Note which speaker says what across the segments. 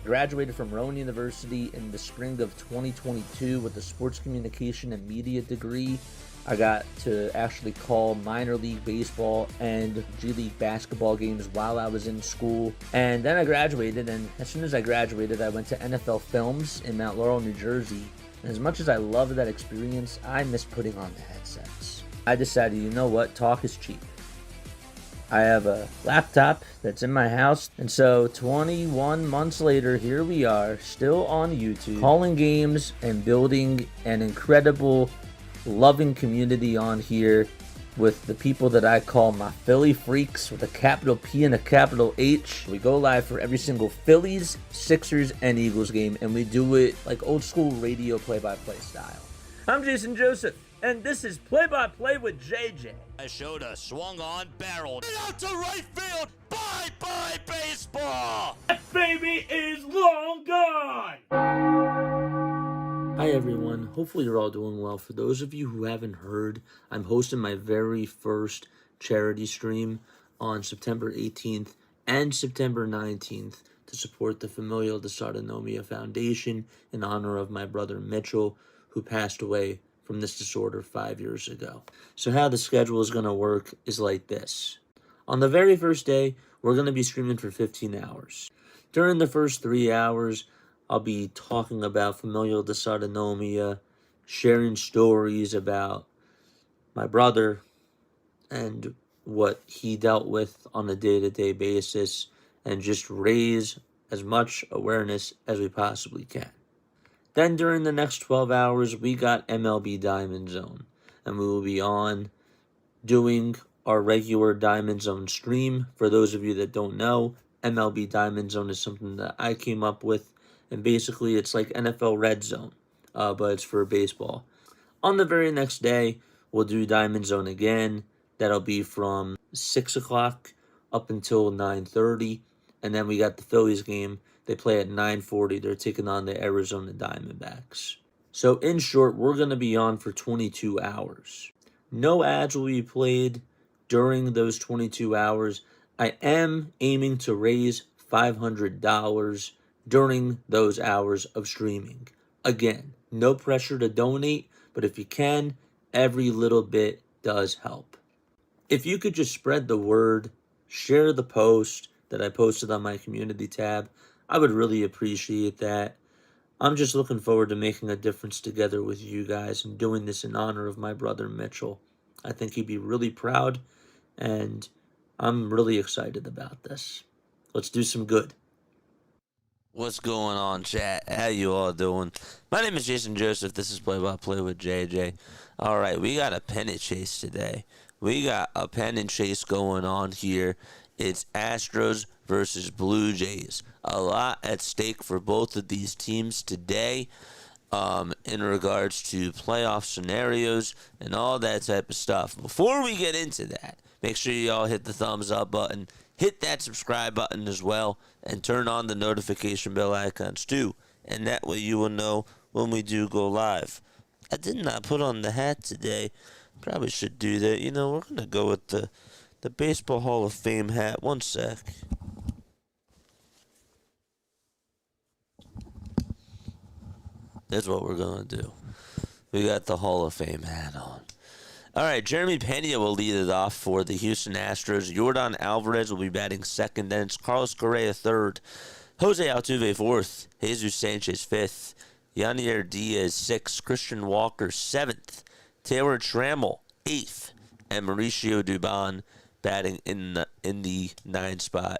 Speaker 1: graduated from Rowan University in the spring of 2022 with a sports communication and media degree. I got to actually call minor league baseball and G League basketball games while I was in school. And then I graduated, and as soon as I graduated, I went to NFL Films in Mount Laurel, New Jersey. And as much as I loved that experience, I miss putting on the headsets. I decided, you know what, talk is cheap. I have a laptop that's in my house, and so 21 months later, here we are, still on YouTube, calling games and building an incredible, loving community on here with the people that I call my Philly freaks with a capital P and a capital H. We go live for every single Phillies, Sixers, and Eagles game, and we do it like old school radio play-by-play style. I'm Jason Joseph, and this is Play-by-Play with JJ.
Speaker 2: I showed a swung on barrel out to right field. Bye-bye baseball.
Speaker 1: That baby is long gone. Hi everyone, hopefully you're all doing well. For those of you who haven't heard, I'm hosting my very first charity stream on September 18th and September 19th to support the Familial Dysautonomia Foundation in honor of my brother Mitchell, who passed away from this disorder 5 years ago. So how the schedule is going to work is like this. On the very first day, we're going to be streaming for 15 hours. During the first 3 hours, I'll be talking about familial dysautonomia, sharing stories about my brother and what he dealt with on a day-to-day basis, and just raise as much awareness as we possibly can. Then during the next 12 hours, we got MLB Diamond Zone, and we will be on doing our regular Diamond Zone stream. For those of you that don't know, MLB Diamond Zone is something that I came up with, and basically it's like NFL Red Zone, but it's for baseball. On the very next day, we'll do Diamond Zone again. That'll be from 6 o'clock up until 9:30, and then we got the Phillies game. They play at 9:40. They're taking on the Arizona Diamondbacks. So in short, we're going to be on for 22 hours. No ads will be played during those 22 hours. I am aiming to raise $500 during those hours of streaming. Again, no pressure to donate, but if you can, every little bit does help. If you could just spread the word, share the post that I posted on my community tab, I would really appreciate that. I'm just looking forward to making a difference together with you guys and doing this in honor of my brother Mitchell. I think he'd be really proud, and I'm really excited about this. Let's do some good.
Speaker 2: What's going on, chat? How you all doing? My name is Jason Joseph. This is Play-by-Play with JJ. All right, we got a pennant chase today. We got a pennant chase going on here. It's Astros versus Blue Jays. A lot at stake for both of these teams today in regards to playoff scenarios and all that type of stuff. Before we get into that, make sure you all hit the thumbs up button. Hit that subscribe button as well, and turn on the notification bell icons too, and that way you will know when we do go live. I did not put on the hat today. Probably should do that. You know, we're going to go with the Baseball Hall of Fame hat. One sec. That's what we're going to do. We got the Hall of Fame hat on. All right, Jeremy Pena will lead it off for the Houston Astros. Yordan Alvarez will be batting second. Then it's Carlos Correa third. Jose Altuve fourth. Jesus Sanchez fifth. Yanier Diaz sixth. Christian Walker seventh. Taylor Trammell eighth. And Mauricio Dubon batting in the ninth spot.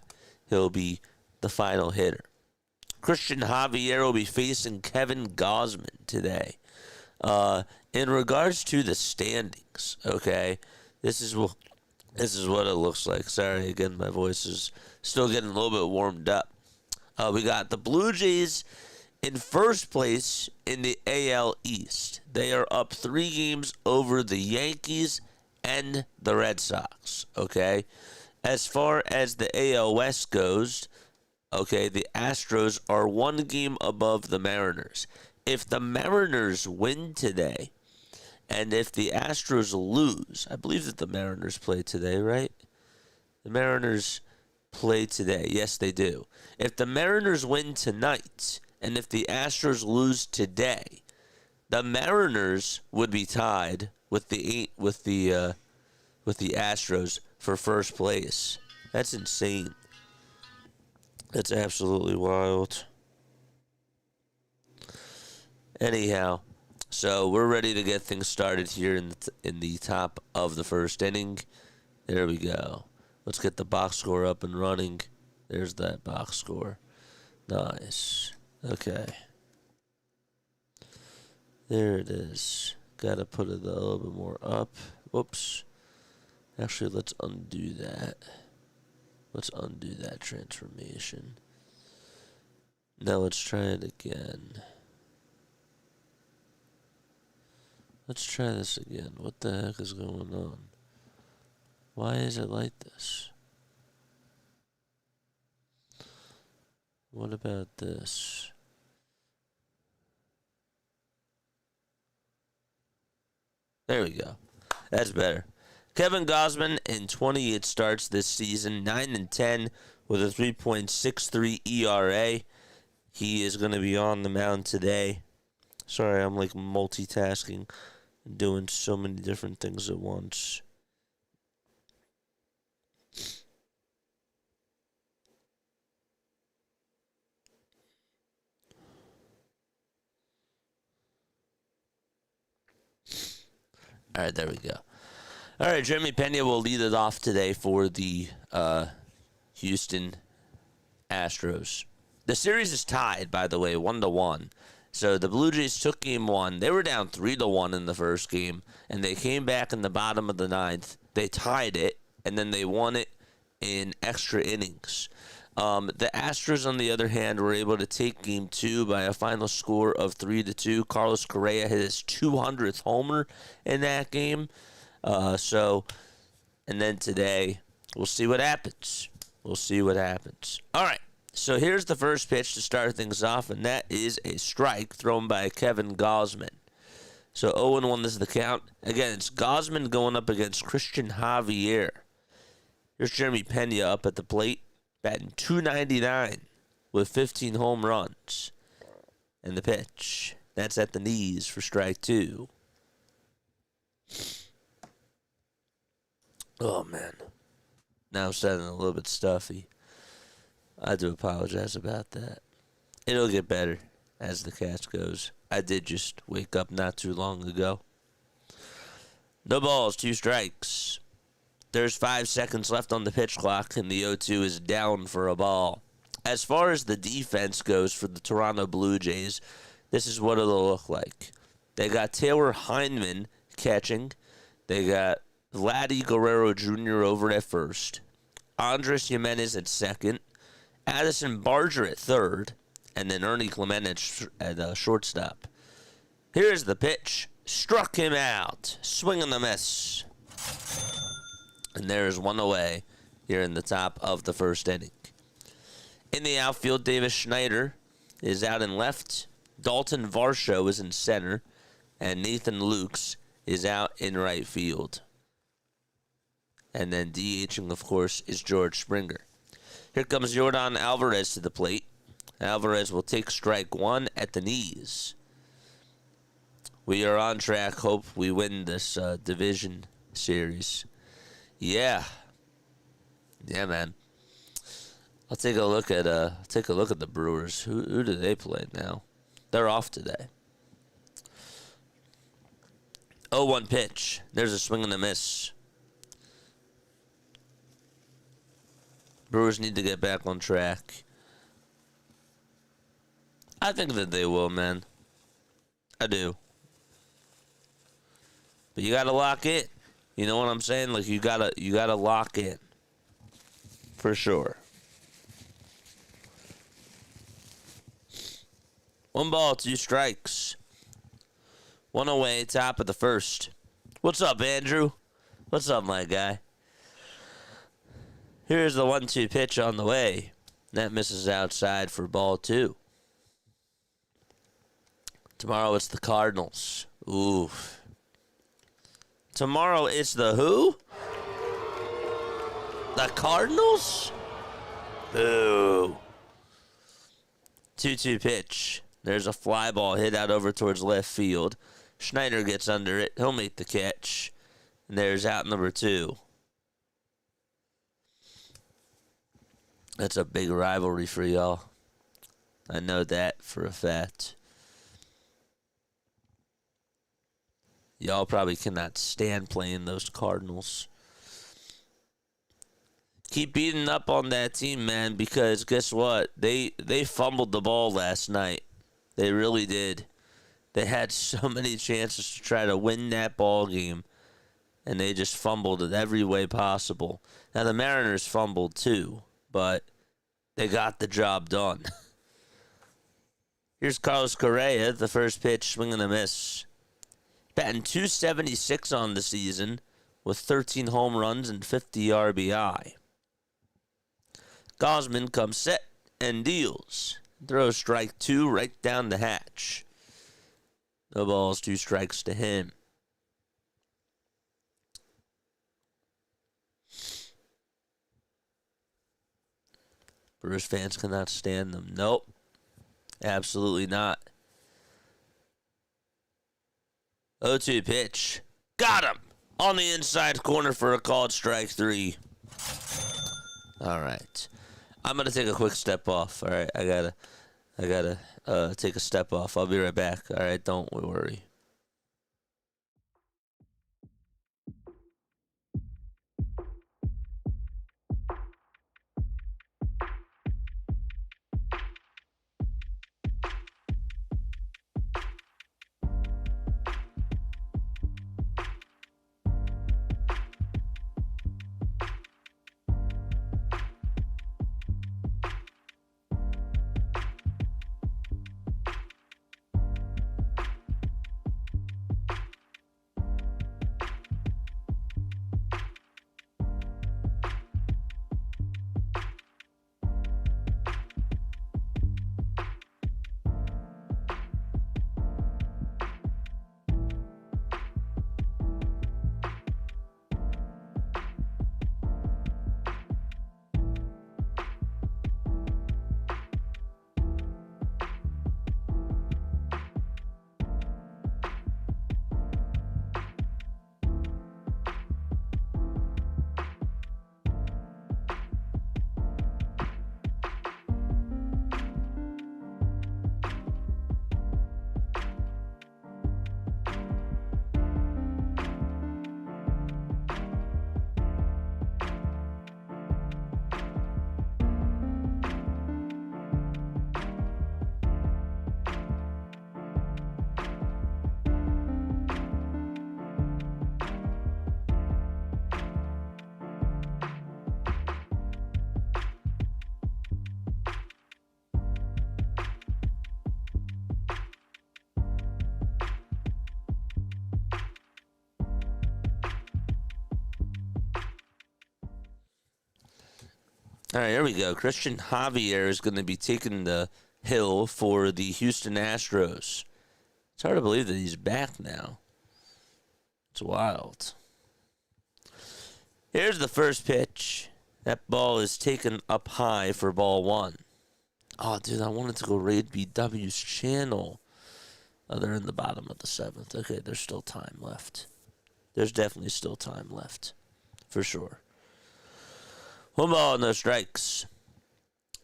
Speaker 2: He'll be the final hitter. Cristian Javier will be facing Kevin Gausman today. In regards to the standings, okay, this is what it looks like. Sorry, again, my voice is still getting a little bit warmed up. We got the Blue Jays in first place in the AL East. They are up 3 games over the Yankees and the Red Sox, okay? As far as the AL West goes, okay, the Astros are 1 game above the Mariners. If the Mariners win today, and if the Astros lose, I believe that the Mariners play today, right? The Mariners play today. Yes, they do. If the Mariners win tonight, and if the Astros lose today, the Mariners would be tied with the Astros for first place. That's insane. That's absolutely wild. Anyhow, so we're ready to get things started here in the top of the first inning. There we go. Let's get the box score up and running. There's that box score. Nice. Okay. There it is. Gotta put it a little bit more up. Whoops. Actually, let's undo that. Let's undo that transformation. Now let's try it again. Let's try this again. What the heck is going on? Why is it like this? What about this? There we go. That's better. Kevin Gausman in 28 starts this season, 9-10 with a 3.63 ERA. He is going to be on the mound today. Sorry, I'm like multitasking and doing so many different things at once. All right, there we go. All right, Jeremy Pena will lead it off today for the Houston Astros. The series is tied, by the way, 1-1. So the Blue Jays took game one. They were down 3-1 in the first game, and they came back in the bottom of the ninth. They tied it, and then they won it in extra innings. The Astros, on the other hand, were able to take game two by a final score of 3-2. Carlos Correa hit his 200th homer in that game. And then today, we'll see what happens. We'll see what happens. All right, so here's the first pitch to start things off, and that is a strike thrown by Kevin Gausman. So 0-1 is the count. Again, it's Gausman going up against Cristian Javier. Here's Jeremy Pena up at the plate, batting .299 with 15 home runs. And the pitch, that's at the knees for strike two. Oh, man. Now I'm sounding a little bit stuffy. I do apologize about that. It'll get better as the catch goes. I did just wake up not too long ago. No balls, 2 strikes. There's 5 seconds left on the pitch clock, and the 0-2 is down for a ball. As far as the defense goes for the Toronto Blue Jays, this is what it'll look like. They got Taylor Heineman catching. They got Vladdy Guerrero Jr. over at first. Andres Jimenez at second. Addison Barger at third. And then Ernie Clement at shortstop. Here's the pitch. Struck him out. Swing and a miss. And there's one away here in the top of the first inning. In the outfield, Davis Schneider is out in left. Dalton Varsho is in center. And Nathan Lukes is out in right field. And then DHing, of course, is George Springer. Here comes Yordan Alvarez to the plate. Alvarez will take strike one at the knees. We are on track. Hope we win this division series. Yeah, man. I'll take a look at the Brewers. Who do they play now? They're off today. 0-1 pitch. There's a swing and a miss. Brewers need to get back on track. I think that they will, man. I do. But you gotta lock in. You know what I'm saying? Like you gotta lock in. For sure. 1 ball, 2 strikes. 1 away, top of the first. What's up, Andrew? What's up, my guy? Here's the 1-2 pitch on the way. That misses outside for ball 2. Tomorrow it's the Cardinals. Ooh. Tomorrow it's the who? The Cardinals? Boo. 2-2 pitch. There's a fly ball hit out over towards left field. Schneider gets under it. He'll make the catch. And there's out number 2. That's a big rivalry for y'all. I know that for a fact. Y'all probably cannot stand playing those Cardinals. Keep beating up on that team, man, because guess what? They fumbled the ball last night. They really did. They had so many chances to try to win that ball game, and they just fumbled it every way possible. Now, the Mariners fumbled too, but they got the job done. Here's Carlos Correa, the first pitch, swing and a miss. Batting .276 on the season with 13 home runs and 50 RBI. Gausman comes set and deals. Throws strike 2 right down the hatch. No balls, 2 strikes to him. Brewers fans cannot stand them. Nope. Absolutely not. 0-2 pitch. Got him! On the inside corner for a called strike 3. All right. I'm going to take a quick step off. All right. I gotta take a step off. I'll be right back. All right. Don't worry. All right, here we go. Cristian Javier is going to be taking the hill for the Houston Astros. It's hard to believe that he's back now. It's wild. Here's the first pitch. That ball is taken up high for ball 1. Oh, dude, I wanted to go raid BW's channel. Oh, they're in the bottom of the 7th. Okay, there's still time left. There's definitely still time left. For sure. 1 ball, no strikes.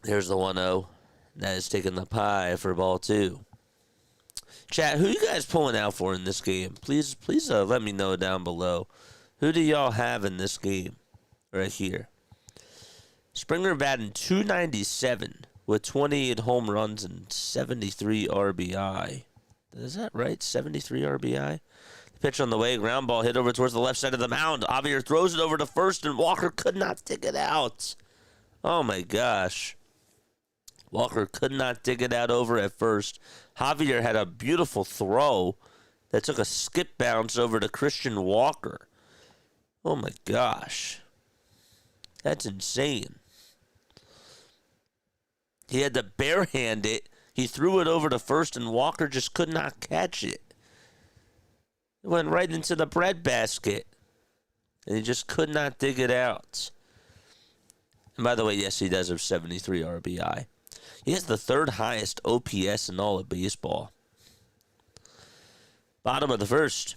Speaker 2: There's the 1-0. That is taken up high for ball 2. Chat, who you guys pulling out for in this game? Please let me know down below. Who do y'all have in this game? Right here. Springer batting .297 with 28 home runs and 73 RBI. Is that right? 73 RBI? Pitch on the way, ground ball hit over towards the left side of the mound. Javier throws it over to first, and Walker could not dig it out. Oh, my gosh. Walker could not dig it out over at first. Javier had a beautiful throw that took a skip bounce over to Christian Walker. Oh, my gosh. That's insane. He had to barehand it. He threw it over to first, and Walker just could not catch it. It went right into the breadbasket, and he just could not dig it out. And by the way, yes, he does have 73 RBI. He has the third highest OPS in all of baseball. Bottom of the first.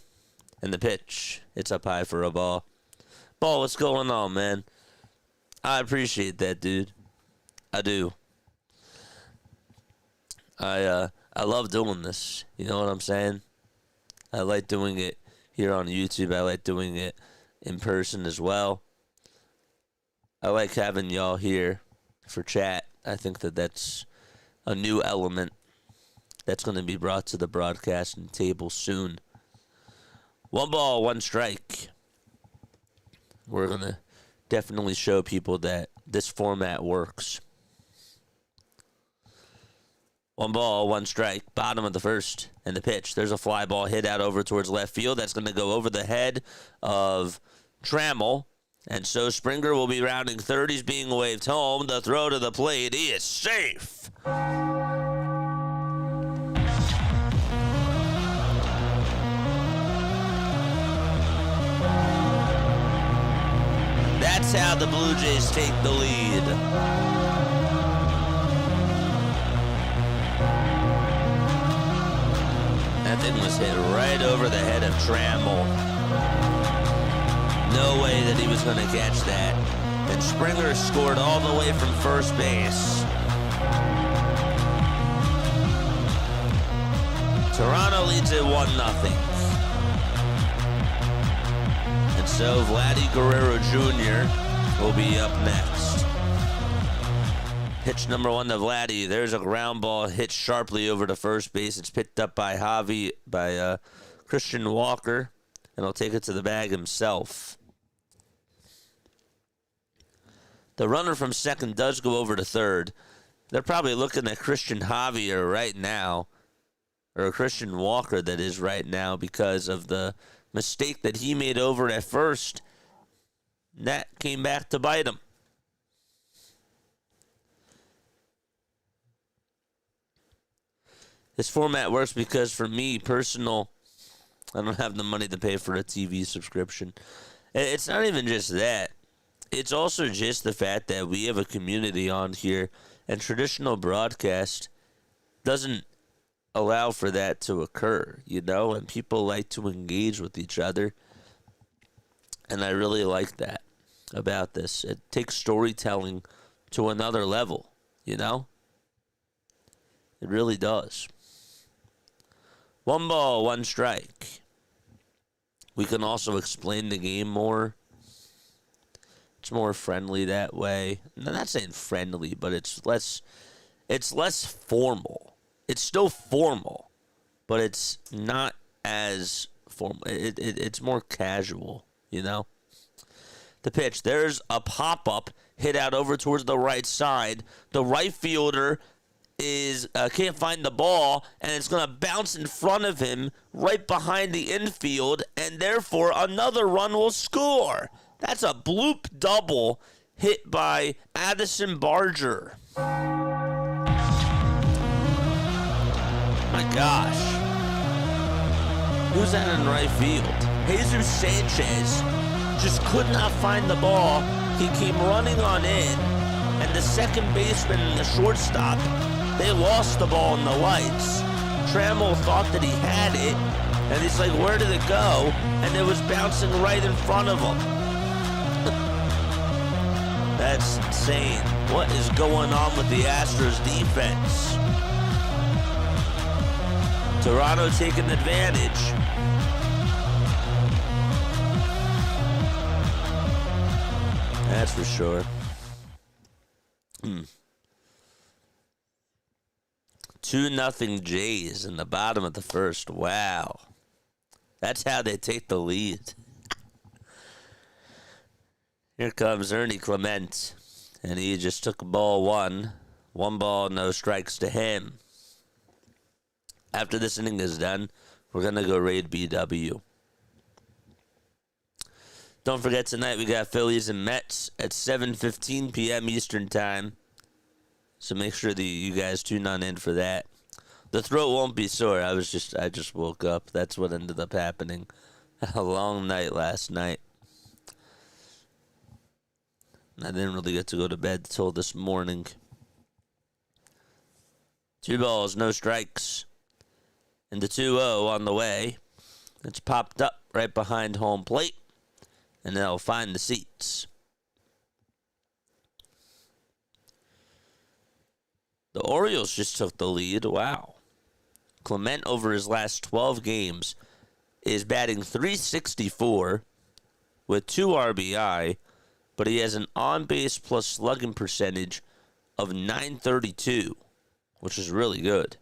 Speaker 2: And the pitch. It's up high for a ball. Ball, what's going on, man? I appreciate that, dude. I do. I love doing this. You know what I'm saying? I like doing it here on YouTube. I like doing it in person as well. I like having y'all here for chat. I think that that's a new element that's going to be brought to the broadcasting table soon. 1 ball, 1 strike. We're going to definitely show people that this format works. 1 ball, 1 strike. Bottom of the first. And the pitch. There's a fly ball hit out over towards left field. That's going to go over the head of Trammell. And so Springer will be rounding third. He's being waved home. The throw to the plate is safe. That's how the Blue Jays take the lead. That thing was hit right over the head of Trammell. No way that he was going to catch that. And Springer scored all the way from first base. Toronto leads it 1-0. And so Vladdy Guerrero Jr. will be up next. Pitch number 1 to Vladdy. There's a ground ball hit sharply over to first base. It's picked up by Christian Walker, and he'll take it to the bag himself. The runner from second does go over to third. They're probably looking at Cristian Javier right now, or Christian Walker, that is, right now, because of the mistake that he made over at first. That came back to bite him. This format works because, for me, personal, I don't have the money to pay for a TV subscription. It's not even just that. It's also just the fact that we have a community on here, and traditional broadcast doesn't allow for that to occur, you know, and people like to engage with each other, and I really like that about this. It takes storytelling to another level, you know? It really does. 1 ball, 1 strike. We can also explain the game more. It's more friendly that way. I'm not saying friendly, but it's less formal. It's still formal, but it's not as formal. It's more casual, you know? The pitch. There's a pop-up hit out over towards the right side. The right fielder can't find the ball, and it's going to bounce in front of him right behind the infield, and therefore another run will score. That's a bloop double hit by Addison Barger. My gosh. Who's that in right field? Jesus Sanchez just could not find the ball. He came running on in, and the second baseman and the shortstop, they lost the ball in the lights. Trammell thought that he had it, and he's like, where did it go? And it was bouncing right in front of him. That's insane. What is going on with the Astros defense? Toronto taking advantage. That's for sure. 2-0 Jays in the bottom of the first. Wow. That's how they take the lead. Here comes Ernie Clement, and he just took ball 1. 1 ball, no strikes to him. After this inning is done, we're going to go raid BW. Don't forget, tonight we got Phillies and Mets at 7:15 p.m. Eastern Time. So make sure that you guys tune on in for that. The throat won't be sore. I just woke up. That's what ended up happening. A long night last night. I didn't really get to go to bed till this morning. 2 balls, no strikes. And the 2-0 on the way. It's popped up right behind home plate. And they'll find the seats. The Orioles just took the lead. Wow. Clement, over his last 12 games, is batting .364 with 2 RBI, but he has an on-base plus slugging percentage of .932, which is really good.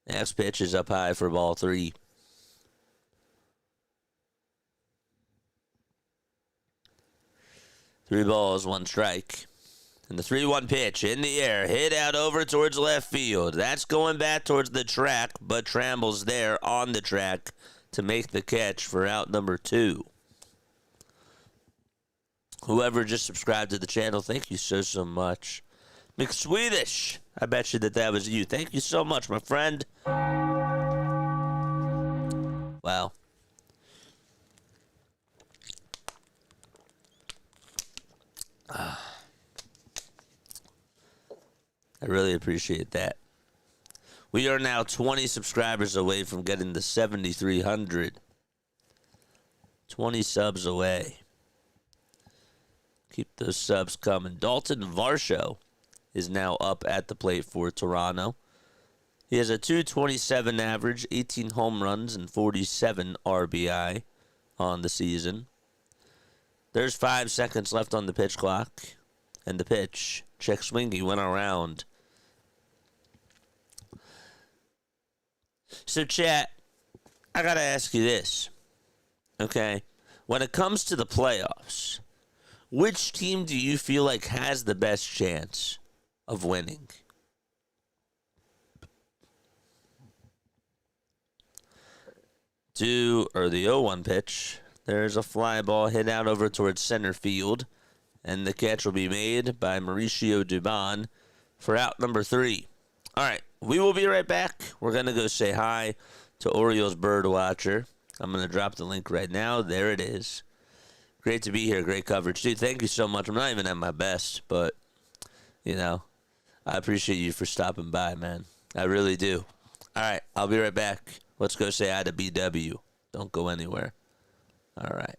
Speaker 2: Next pitch is up high for ball 3. Three balls, 1 strike. And the 3-1 pitch in the air, hit out over towards left field. That's going back towards the track, but Tramble's there on the track to make the catch for out number 2. Whoever just subscribed to the channel, thank you so much. McSwedish, I bet you that was you. Thank you so much, my friend. Wow. I really appreciate that. We are now 20 subscribers away from getting the 7,300. 20 subs away. Keep those subs coming. Dalton Varsho is now up at the plate for Toronto. He has a .227 average, 18 home runs, and 47 RBI on the season. There's 5 seconds left on the pitch clock. And the pitch, check swing, he went around. So, chat, I got to ask you this. Okay? When it comes to the playoffs, which team do you feel like has the best chance of winning? The 0-1 pitch. There's a fly ball hit out over towards center field. And the catch will be made by Mauricio Dubon for out number 3. All right, we will be right back. We're going to go say hi to Orioles Birdwatcher. I'm going to drop the link right now. There it is. Great to be here. Great coverage, dude. Thank you so much. I'm not even at my best, but, you know, I appreciate you for stopping by, man. I really do. All right, I'll be right back. Let's go say hi to BW. Don't go anywhere. All right.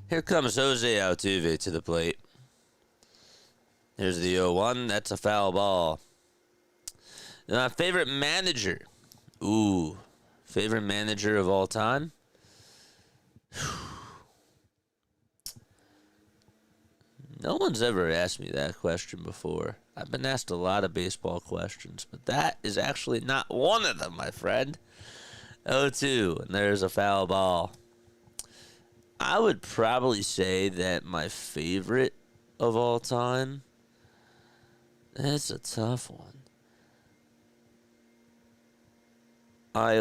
Speaker 2: Here comes Jose Altuve to the plate. Here's the 0-1. That's a foul ball. Favorite manager. Ooh. Favorite manager of all time? No one's ever asked me that question before. I've been asked a lot of baseball questions, but that is actually not one of them, my friend. 0-2, and there's a foul ball. I would probably say that my favorite of all time, that's a tough one. I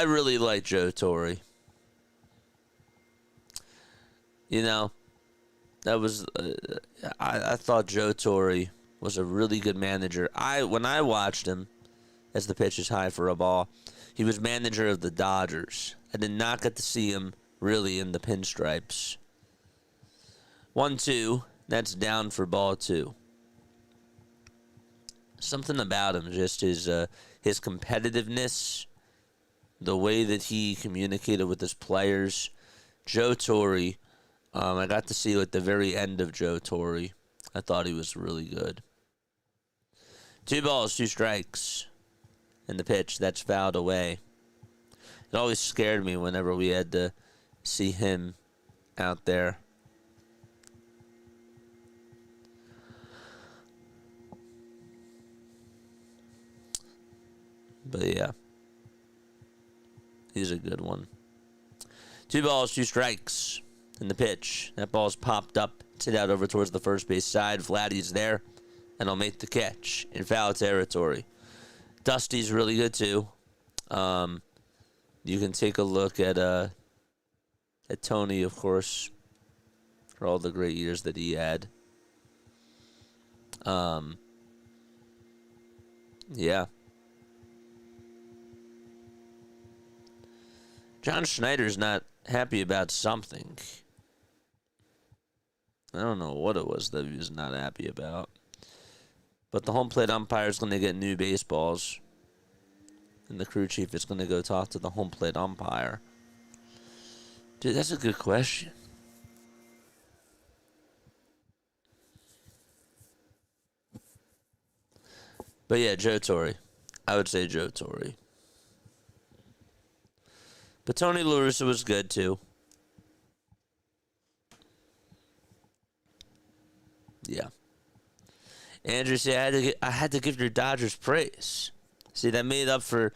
Speaker 2: really liked Joe Torre. You know, that was, I thought Joe Torre was a really good manager. When I watched him, as the pitch is high for a ball, he was manager of the Dodgers. I did not get to see him really in the pinstripes. 1-2, that's down for ball 2. Something about him, just his competitiveness, the way that he communicated with his players. Joe Torre, I got to see at the very end of Joe Torre. I thought he was really good. 2 balls, 2 strikes. And the pitch, that's fouled away. It always scared me whenever we had to see him out there. But yeah, he's a good one. 2 balls, 2 strikes. And the pitch, that ball's popped up, hit out over towards the first base side. Vladdy's there, and he'll make the catch in foul territory. Dusty's really good too. You can take a look at Tony, of course, for all the great years that he had. Yeah. John Schneider's not happy about something. I don't know what it was that he was not happy about. But the home plate umpire is going to get new baseballs. And the crew chief is going to go talk to the home plate umpire. Dude, that's a good question. But yeah, Joe Torre. I would say Joe Torre. But Tony La Russa was good too. Yeah. Andrew said I had to give your Dodgers praise. See, that made up for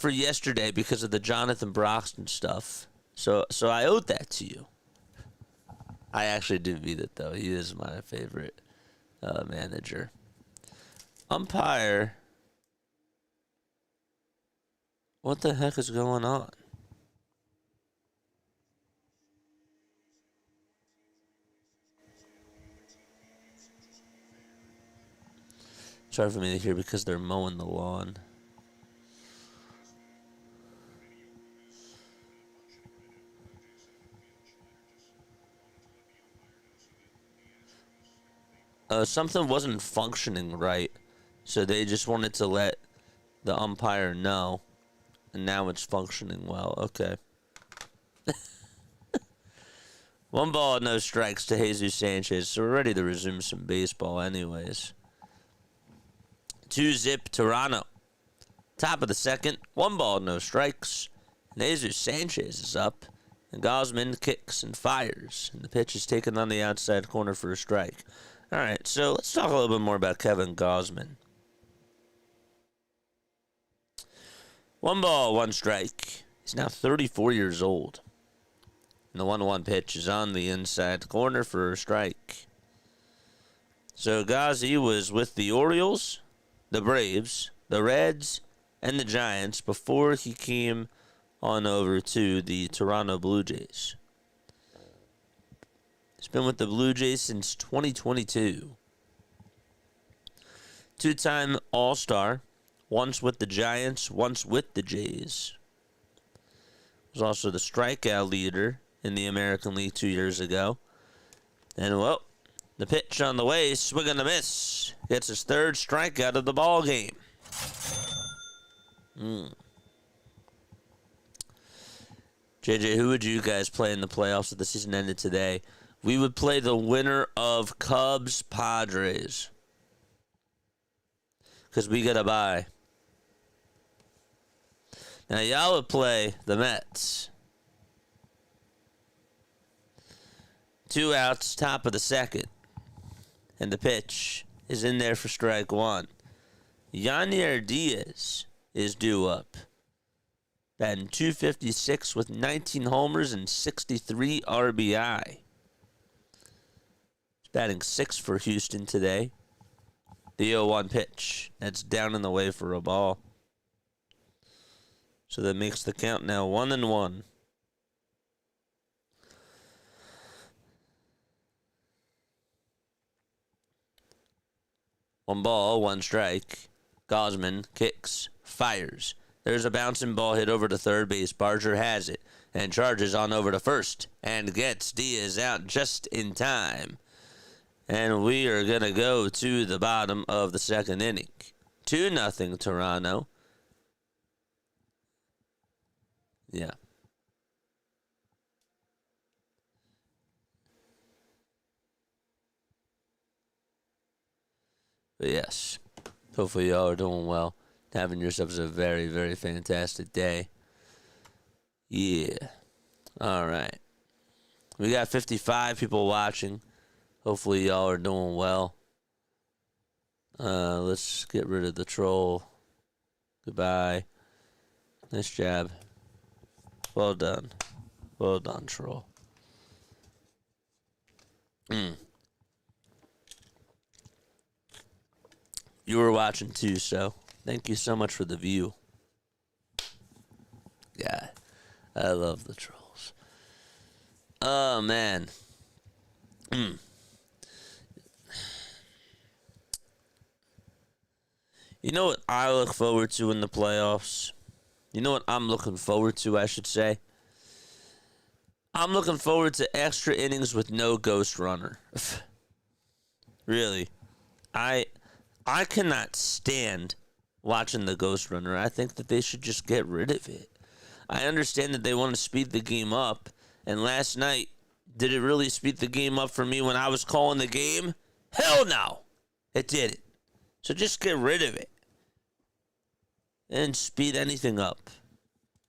Speaker 2: yesterday because of the Jonathan Broxton stuff. So I owed that to you. I actually do beat it though. He is my favorite manager. Umpire. What the heck is going on? It's hard for me to hear because they're mowing the lawn. Something wasn't functioning right, so they just wanted to let the umpire know, and now it's functioning well. Okay. 1 ball, no strikes to Jesus Sanchez, so we're ready to resume some baseball anyways. 2-zip Toronto. Top of the second, 1 ball, no strikes. And Jesus Sanchez is up, and Gausman kicks and fires, and the pitch is taken on the outside corner for a strike. All right, so let's talk a little bit more about Kevin Gausman. 1 ball, 1 strike. He's now 34 years old. And the 1-1 pitch is on the inside corner for a strike. So Gauzy was with the Orioles, the Braves, the Reds, and the Giants before he came on over to the Toronto Blue Jays. He's been with the Blue Jays since 2022. 2-time All-Star, once with the Giants, once with the Jays. Was also the strikeout leader in the American League 2 years ago. And, well, the pitch on the way, swing and a miss. Gets his 3rd strikeout of the ball game. JJ, who would you guys play in the playoffs if the season ended today? We would play the winner of Cubs-Padres. Because we got a bye. Now, y'all would play the Mets. 2 outs, top of the second. And the pitch is in there for strike one. Yanier Diaz is due up. Batting .256 with 19 homers and 63 RBI. He's batting 6 for Houston today. The 0-1 pitch. That's down and away for a ball. So that makes the count now 1-1. 1 ball, 1 strike. Gausman kicks, fires. There's a bouncing ball hit over to third base. Barger has it and charges on over to first and gets Diaz out just in time. And we are going to go to the bottom of the second inning. 2-0 Toronto. Yeah. But yes, hopefully y'all are doing well. Having yourselves a very, very fantastic day. Yeah. All right. We got 55 people watching. Hopefully y'all are doing well. Let's get rid of the troll. Goodbye. Nice job. Well done. Well done, troll. You were watching too, so thank you so much for the view. Yeah, I love the trolls. Oh, man. You know what I look forward to in the playoffs? You know what I'm looking forward to, I should say? I'm looking forward to extra innings with no ghost runner. Really. I cannot stand watching the ghost runner. I think that they should just get rid of it. I understand that they want to speed the game up. And last night, did it really speed the game up for me when I was calling the game? Hell no. It didn't. So just get rid of it. And speed anything up.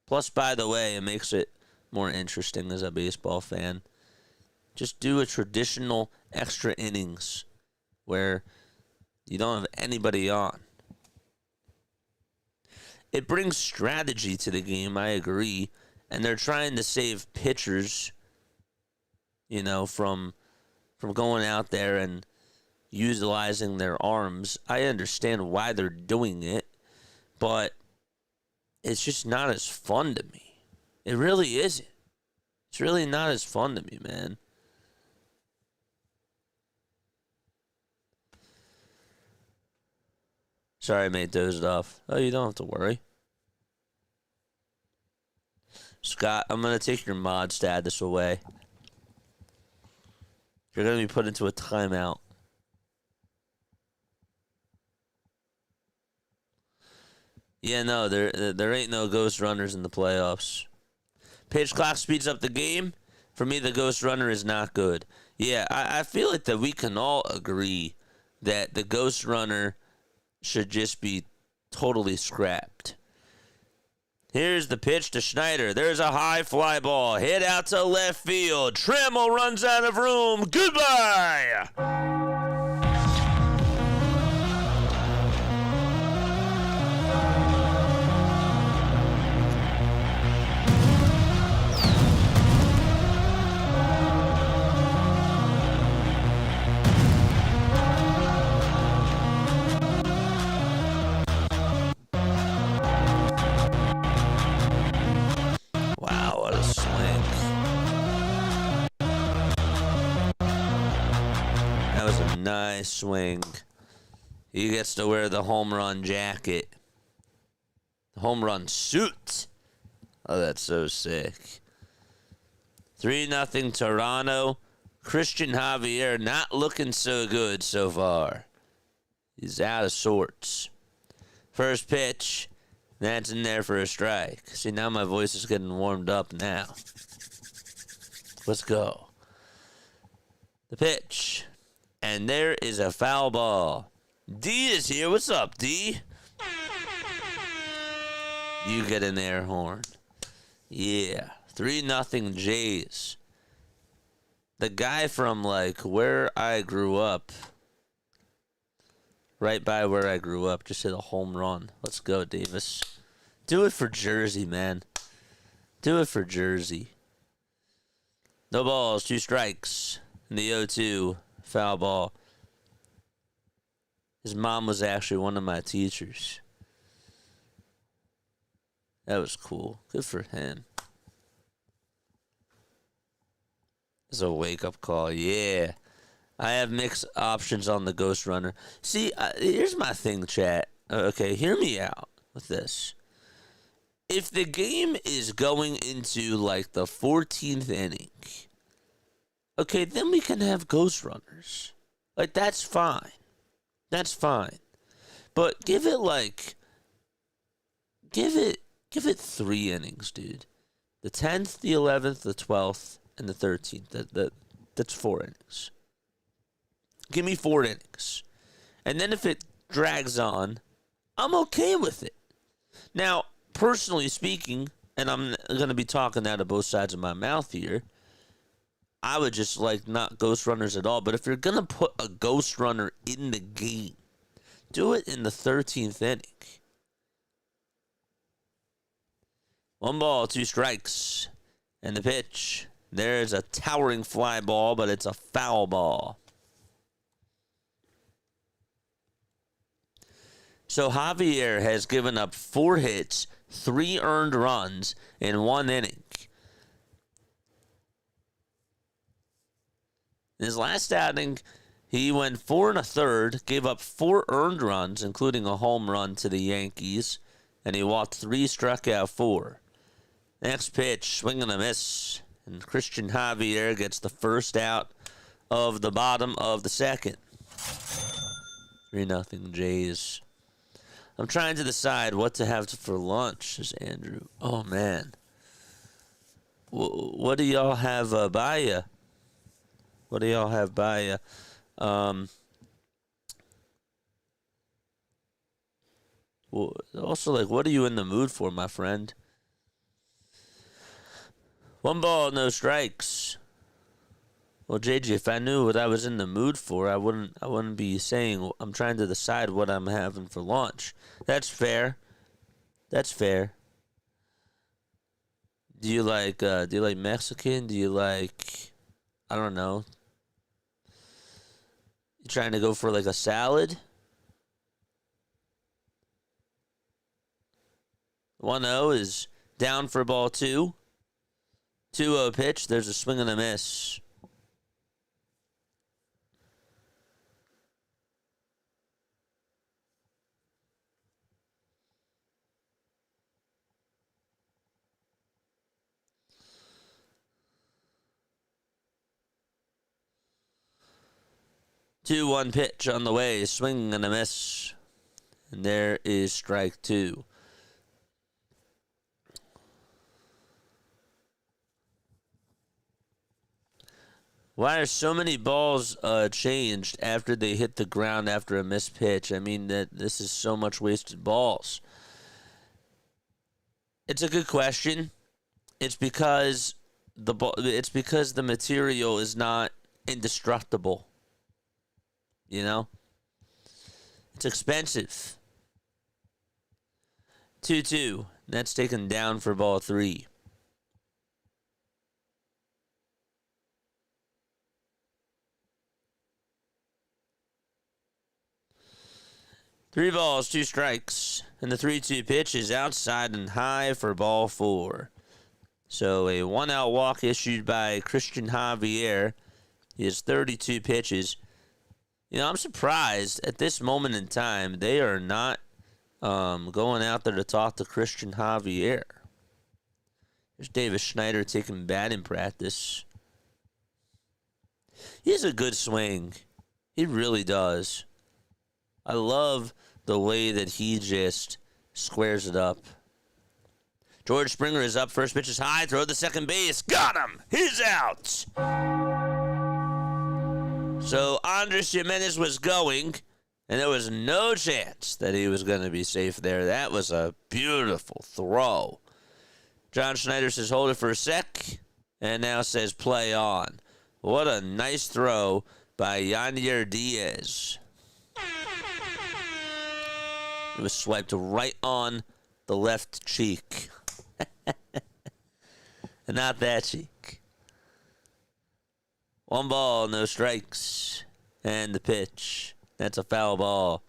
Speaker 2: Plus, by the way, it makes it more interesting as a baseball fan. Just do a traditional extra innings where you don't have anybody on. It brings strategy to the game, I agree. And they're trying to save pitchers, you know, from going out there and utilizing their arms. I understand why they're doing it, but it's just not as fun to me. It really isn't. It's really not as fun to me, man. Sorry, I made dozed off. Oh, you don't have to worry. Scott, I'm going to take your mod status away. You're going to be put into a timeout. Yeah, no, there ain't no ghost runners in the playoffs. Pitch clock speeds up the game. For me, the ghost runner is not good. Yeah, I feel like that we can all agree that the ghost runner should just be totally scrapped. Here's the pitch to Schneider. There's a high fly ball. Hit out to left field. Trammell runs out of room. Goodbye! Nice swing. He gets to wear the home run jacket. The home run suit. Oh, that's so sick. 3-0 Toronto. Cristian Javier not looking so good so far. He's out of sorts. First pitch. That's in there for a strike. See, now my voice is getting warmed up now. Let's go. The pitch. And there is a foul ball. D is here. What's up, D? You get an air horn. Yeah. 3-0 Jays. the guy from, like, where I grew up, right by where I grew up, just hit a home run. Let's go, Davis. Do it for Jersey, man. Do it for Jersey. No balls, 2 strikes. In the 0-2, foul ball. His mom was actually one of my teachers. That was cool. Good for him. It's a wake-up call. Yeah. I have mixed options on the Ghost Runner. See, here's my thing, chat. Okay, hear me out with this. If the game is going into, like, the 14th inning, okay, then we can have Ghost Runners. Like, that's fine. That's fine. But give it, like, give it 3 innings, dude. The 10th, the 11th, the 12th, and the 13th. That's 4 innings. Give me 4 innings. And then if it drags on, I'm okay with it. Now, personally speaking, and I'm going to be talking out of both sides of my mouth here, I would just like not Ghost Runners at all. But if you're going to put a Ghost Runner in the game, do it in the 13th inning. 1 ball, 2 strikes. And the pitch. There's a towering fly ball, but it's a foul ball. So Javier has given up 4 hits, 3 earned runs in 1 inning. In his last outing, he went 4 1/3, gave up 4 earned runs, including a home run to the Yankees, and he walked 3, struck out 4. Next pitch, swing and a miss, and Cristian Javier gets the first out of the bottom of the second. 3-0 Jays. I'm trying to decide what to have for lunch, says Andrew. Oh, man. What do y'all have by you? What do y'all have by you? Also, like, what are you in the mood for, my friend? 1 ball, no strikes. Well, JJ, if I knew what I was in the mood for, I wouldn't be saying I'm trying to decide what I'm having for lunch. That's fair. That's fair. Do you like Mexican? Do you like, I don't know. You trying to go for like a salad? 1-0 is down for ball 2. 2-0 pitch. There's a swing and a miss. Two one pitch on the way, swing and a miss. And there is strike 2. Why are so many balls changed after they hit the ground after a missed pitch? I mean, this is so much wasted balls. It's a good question. It's because the material is not indestructible. You know? It's expensive. 2-2. That's taken down for ball 3. Three balls, 2 strikes. And the 3-2 pitch is outside and high for ball 4. So a 1-out walk issued by Cristian Javier. He has 32 pitches. You know, I'm surprised at this moment in time they are not going out there to talk to Cristian Javier. There's Davis Schneider taking batting practice. He has a good swing. He really does. I love the way that he just squares it up. George Springer is up. First pitch is high. Throw to second base. Got him. He's out. So Andres Jimenez was going, and there was no chance that he was going to be safe there. That was a beautiful throw. John Schneider says hold it for a sec, and now says play on. What a nice throw by Yadier Diaz. It was swiped right on the left cheek. And not that cheek. 1 ball, no strikes. And the pitch. That's a foul ball.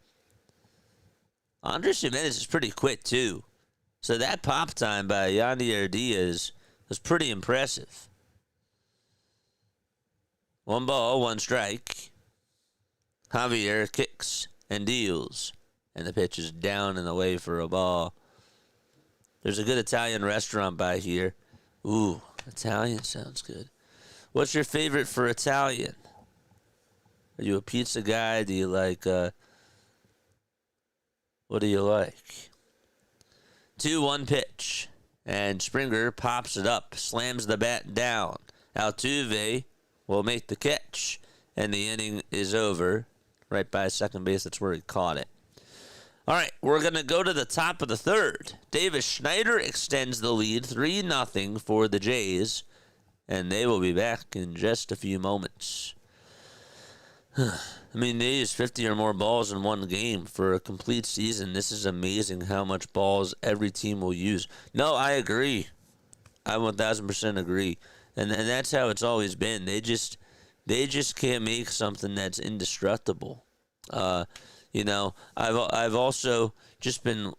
Speaker 2: Andres Jimenez is pretty quick, too. So that pop time by Yadier Diaz was pretty impressive. 1 ball, 1 strike. Javier kicks and deals. And the pitch is down and away for a ball. There's a good Italian restaurant by here. Ooh, Italian sounds good. What's your favorite for Italian? Are you a pizza guy? Do you like, what do you like? 2-1 pitch. And Springer pops it up, slams the bat down. Altuve will make the catch. And the inning is over. Right by second base, that's where he caught it. All right, we're going to go to the top of the third. Davis Schneider extends the lead 3-0 for the Jays. And they will be back in just a few moments. I mean, they use 50 or more balls in one game for a complete season. This is amazing how much balls every team will use. No, I agree. I 1,000% agree. And that's how it's always been. They just can't make something that's indestructible. You know, I've also just been,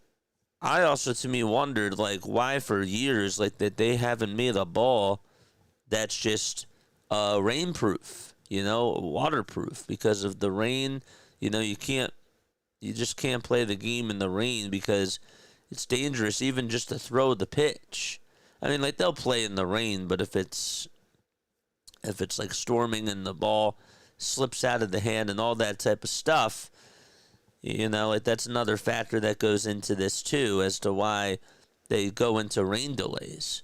Speaker 2: I also to me wondered like why for years like that they haven't made a ball that's just rainproof, you know, waterproof because of the rain. You know, you just can't play the game in the rain because it's dangerous even just to throw the pitch. I mean, like they'll play in the rain, but if it's like storming and the ball slips out of the hand and all that type of stuff, you know, like that's another factor that goes into this too as to why they go into rain delays.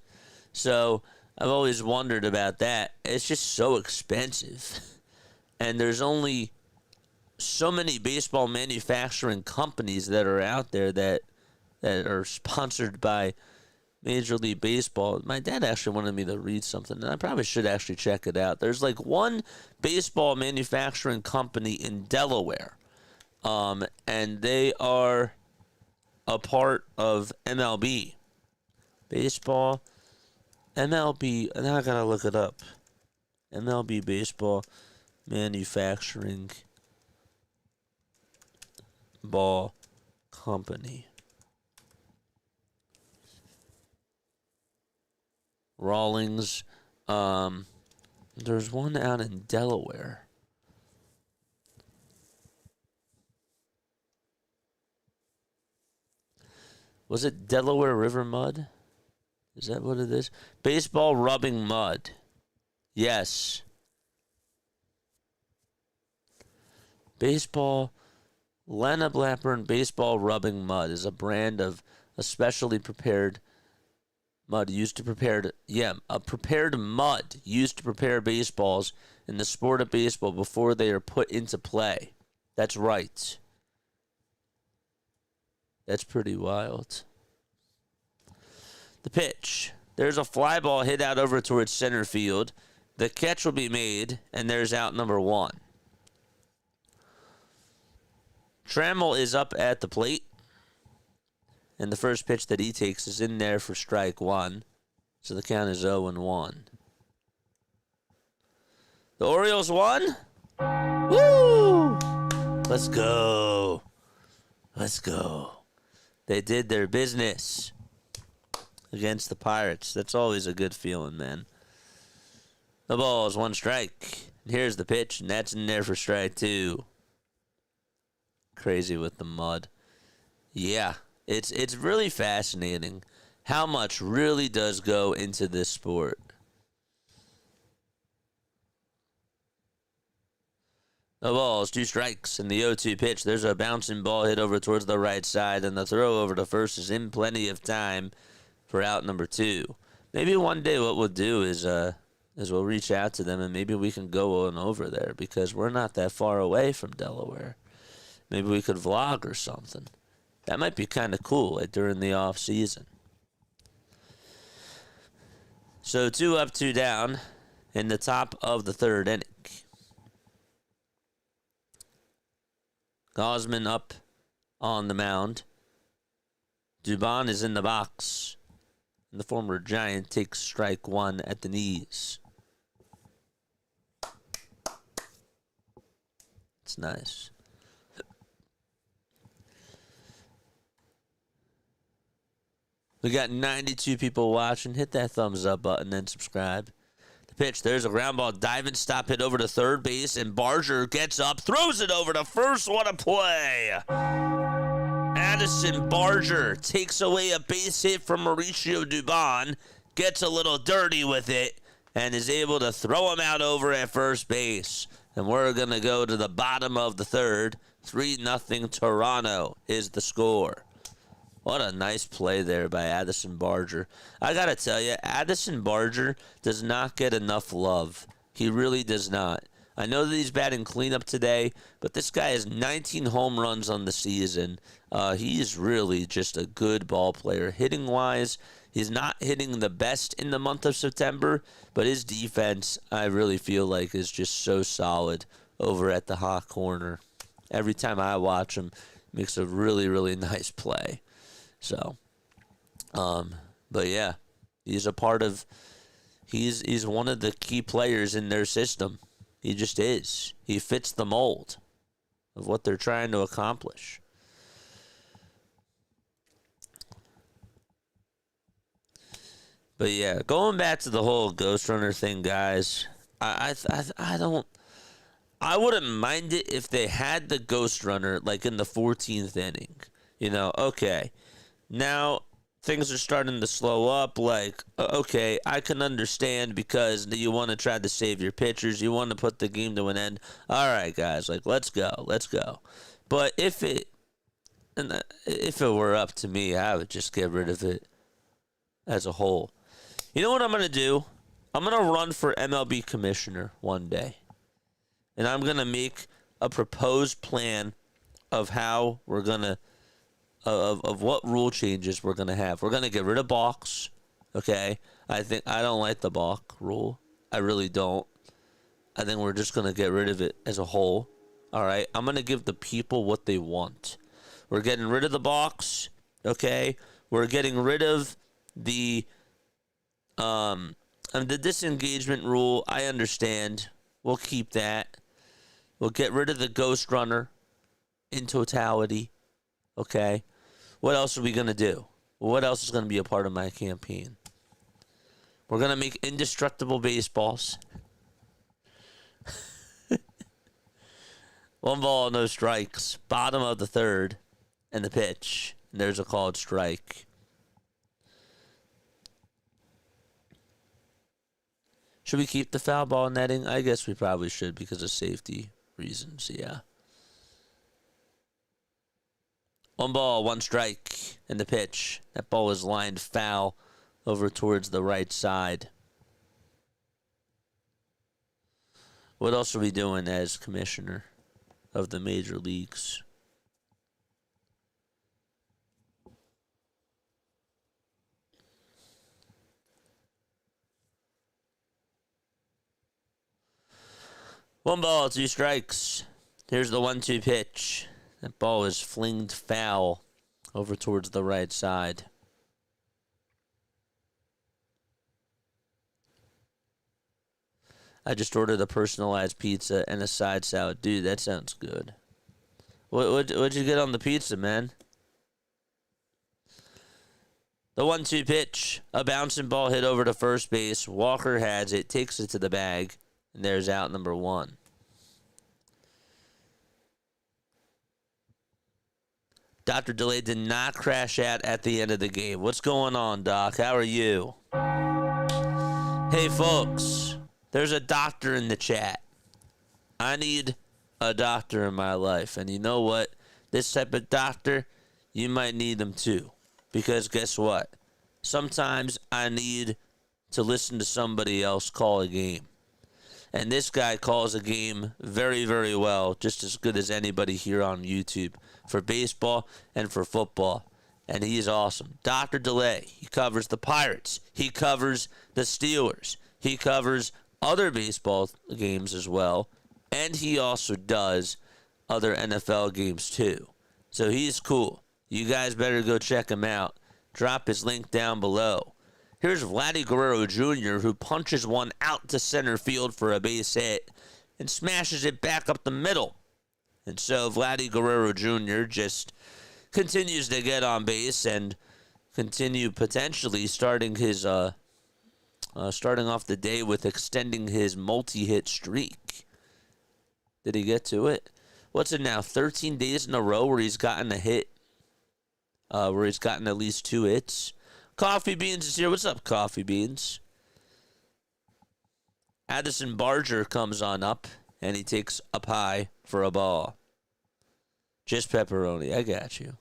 Speaker 2: So I've always wondered about that. It's just so expensive. And there's only so many baseball manufacturing companies that are out there that are sponsored by Major League Baseball. My dad actually wanted me to read something, and I probably should actually check it out. There's like one baseball manufacturing company in Delaware, and they are a part of MLB. Baseball, MLB, now I gotta look it up. MLB Baseball Manufacturing Ball Company. Rawlings. There's one out in Delaware. Was it Delaware River Mud? Is that what it is? Baseball Rubbing Mud. Yes. Baseball. Lana Blackburn Baseball Rubbing Mud is a brand of especially prepared mud used to prepare, prepared mud used to prepare baseballs in the sport of baseball before they are put into play. That's right. That's pretty wild. The pitch. There's a fly ball hit out over towards center field. The catch will be made, and there's out number 1. Trammell is up at the plate. And the first pitch that he takes is in there for strike 1. So the count is 0-1. The Orioles won. Woo! Let's go. Let's go. They did their business against the Pirates. That's always a good feeling, man. The ball is 1 strike. And here's the pitch, and that's in there for strike 2. Crazy with the mud. Yeah. It's really fascinating how much really does go into this sport. The ball is 2 strikes, and the 0-2 pitch. There's a bouncing ball hit over towards the right side, and the throw over to first is in plenty of time for out number 2. Maybe one day what we'll do is we'll reach out to them, and maybe we can go on over there because we're not that far away from Delaware. Maybe we could vlog or something. That might be kind of cool, like during the off season. So 2 up, 2 down. in the top of the third inning. Gausman up on the mound. Dubon is in the box. And the former Giant takes strike one at the knees. It's nice. We got 92 people watching. Hit that thumbs up button and subscribe. The pitch, there's a ground ball, diving stop hit over to third base, and Barger gets up, throws it over to first. What a play! Addison Barger takes away a base hit from Mauricio Dubon, gets a little dirty with it, and is able to throw him out over at first base. And we're going to go to the bottom of the third. 3-0 Toronto is the score. What a nice play there by Addison Barger. I got to tell you, Addison Barger does not get enough love. He really does not. I know that he's batting cleanup today, but this guy has 19 home runs on the season. He's really just a good ball player. Hitting-wise, he's not hitting the best in the month of September, but his defense, I really feel like, is just so solid over at the hot corner. Every time I watch him, he makes a really, really nice play. So, but yeah, he's one of the key players in their system. He just is. He fits the mold of what they're trying to accomplish. But yeah, going back to the whole Ghost Runner thing, guys, I wouldn't mind it if they had the Ghost Runner like in the 14th inning. You know, okay. Now, things are starting to slow up. Like, okay, I can understand because you want to try to save your pitchers. You want to put the game to an end. All right, guys, like, let's go. But if it were up to me, I would just get rid of it as a whole. You know what I'm going to do? I'm going to run for MLB commissioner one day. And I'm going to make a proposed plan of how we're going to of what rule changes we're going to have. We're going to get rid of balks, okay? I don't like the balk rule. I really don't. I think we're just going to get rid of it as a whole, all right? I'm going to give the people what they want. We're getting rid of the balks, okay? We're getting rid of the disengagement rule. I understand. We'll keep that. We'll get rid of the Ghost Runner in totality. Okay, what else are we going to do? What else is going to be a part of my campaign? We're going to make indestructible baseballs. 1 ball, no strikes. Bottom of the third, and the pitch. And there's a called strike. Should we keep the foul ball netting? I guess we probably should because of safety reasons, yeah. 1 ball, 1 strike, and the pitch. That ball is lined foul over towards the right side. What else are we doing as commissioner of the major leagues? One ball, 2 strikes. Here's the 1-2 pitch. That ball is flinged foul over towards the right side. I just ordered a personalized pizza and a side salad. Dude, that sounds good. What'd you get on the pizza, man? The 1-2 pitch. A bouncing ball hit over to first base. Walker has it, takes it to the bag, and there's out number 1. Dr. Delay did not crash out at the end of the game. What's going on, Doc? How are you? Hey, folks. There's a doctor in the chat. I need a doctor in my life. And you know what? This type of doctor, you might need them too. Because guess what? Sometimes I need to listen to somebody else call a game. And this guy calls a game very, very well, just as good as anybody here on YouTube for baseball and for football. And he is awesome. Dr. Delay, he covers the Pirates. He covers the Steelers. He covers other baseball games as well, and he also does other NFL games too. So he's cool. You guys better go check him out. Drop his link down below. Here's Vladdy Guerrero Jr., who punches one out to center field for a base hit and smashes it back up the middle. And so Vladdy Guerrero Jr. just continues to get on base and continue potentially starting off the day with extending his multi-hit streak. Did he get to it? What's it now? 13 days in a row where he's gotten a hit, where he's gotten at least 2 hits. Coffee Beans is here. What's up, Coffee Beans? Addison Barger comes on up, and he takes up high for a ball. Just pepperoni. I got you.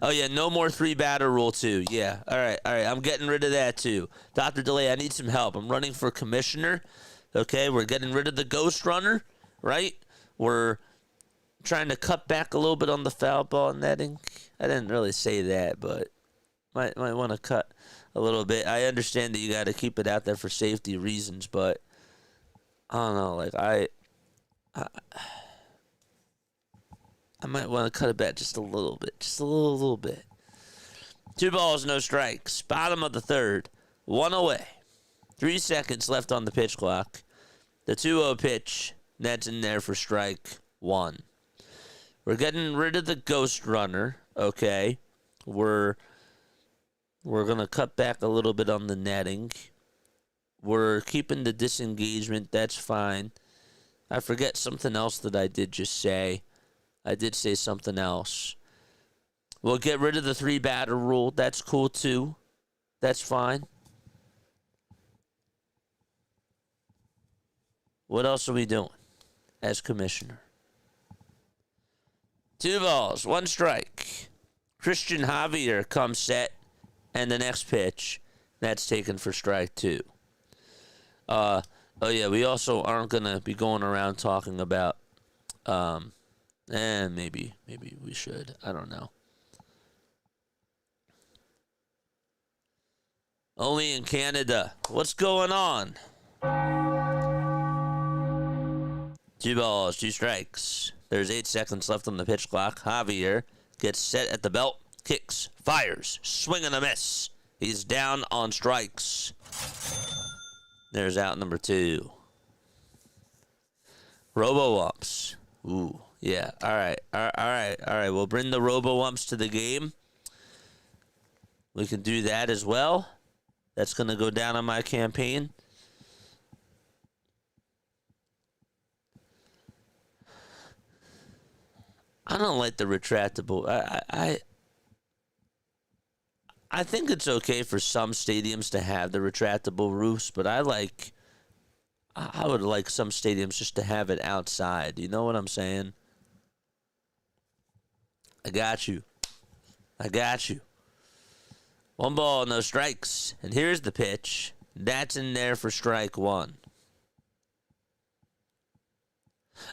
Speaker 2: Oh, yeah, no more 3-batter rule, too. Yeah, all right. I'm getting rid of that, too. Dr. DeLay, I need some help. I'm running for commissioner. Okay, we're getting rid of the ghost runner, right? We're trying to cut back a little bit on the foul ball netting. I didn't really say that, but might want to cut a little bit. I understand that you got to keep it out there for safety reasons, but I don't know. Like I might want to cut it back just a little bit, just a little bit. 2 balls, no strikes. Bottom of the third, 1 away. 3 seconds left on the pitch clock. The 2-0 pitch, that's in there for strike 1. We're getting rid of the ghost runner. Okay, we're going to cut back a little bit on the netting. We're keeping the disengagement. That's fine. I forget something else that I did just say. I did say something else. We'll get rid of the 3-batter rule. That's cool, too. That's fine. What else are we doing as commissioner? 2 balls, 1 strike. Cristian Javier comes set, and the next pitch, that's taken for strike 2. Oh yeah, we also aren't gonna be going around talking about, maybe we should. I don't know. Only in Canada. What's going on? 2 balls, 2 strikes. There's 8 seconds left on the pitch clock. Javier gets set at the belt, kicks, fires, swing and a miss. He's down on strikes. There's out number 2. Robo-umps. Ooh, yeah. All right. We'll bring the robo-umps to the game. We can do that as well. That's going to go down on my campaign. I don't like the retractable. I think it's okay for some stadiums to have the retractable roofs, but I would like some stadiums just to have it outside. You know what I'm saying? I got you. 1 ball, no strikes. And here's the pitch. That's in there for strike 1.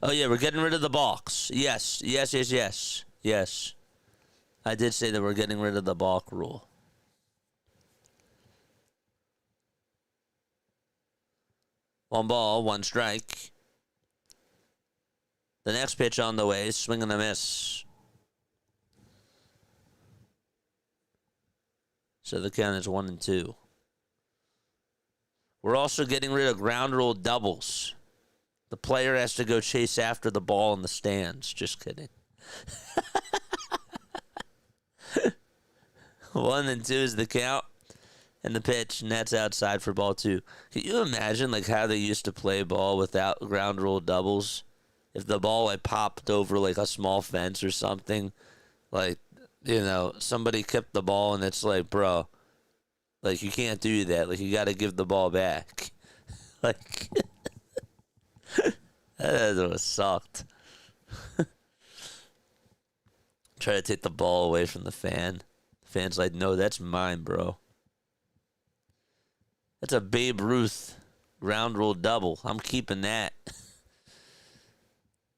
Speaker 2: Oh, yeah, we're getting rid of the balks. Yes. I did say that we're getting rid of the balk rule. One ball, 1 strike. The next pitch on the way, swing and a miss. So the count is 1-2. We're also getting rid of ground rule doubles. The player has to go chase after the ball in the stands. Just kidding. 1-2 is the count. And the pitch, and that's outside for ball 2. Can you imagine how they used to play ball without ground rule doubles? If the ball popped over a small fence or something, somebody kept the ball and it's bro, you can't do that. You got to give the ball back. That would have sucked. Try to take the ball away from the fan. The fan's like, no, that's mine, bro. That's a Babe Ruth ground rule double. I'm keeping that.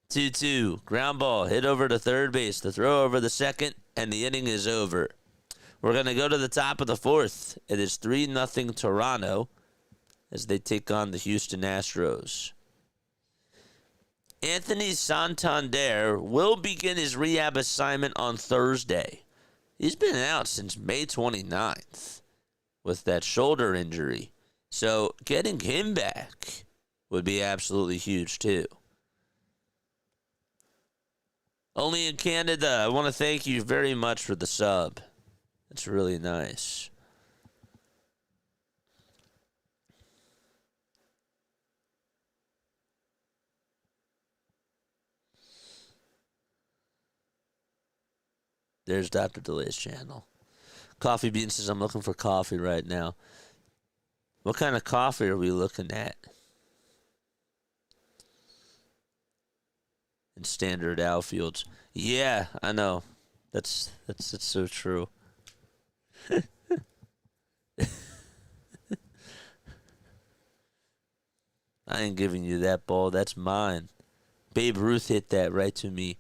Speaker 2: 2-2. Ground ball hit over to third base. The throw over the second, and the inning is over. We're going to go to the top of the 4th. It is 3-0 Toronto. as they take on the Houston Astros. Anthony Santander will begin his rehab assignment on Thursday. He's been out since May 29th with that shoulder injury. So getting him back would be absolutely huge too. Only in Canada, I want to thank you very much for the sub. That's really nice. There's Dr. Delay's channel. Coffee Bean says, I'm looking for coffee right now. What kind of coffee are we looking at? In standard outfields. Yeah, I know. That's so true. I ain't giving you that ball. That's mine. Babe Ruth hit that right to me.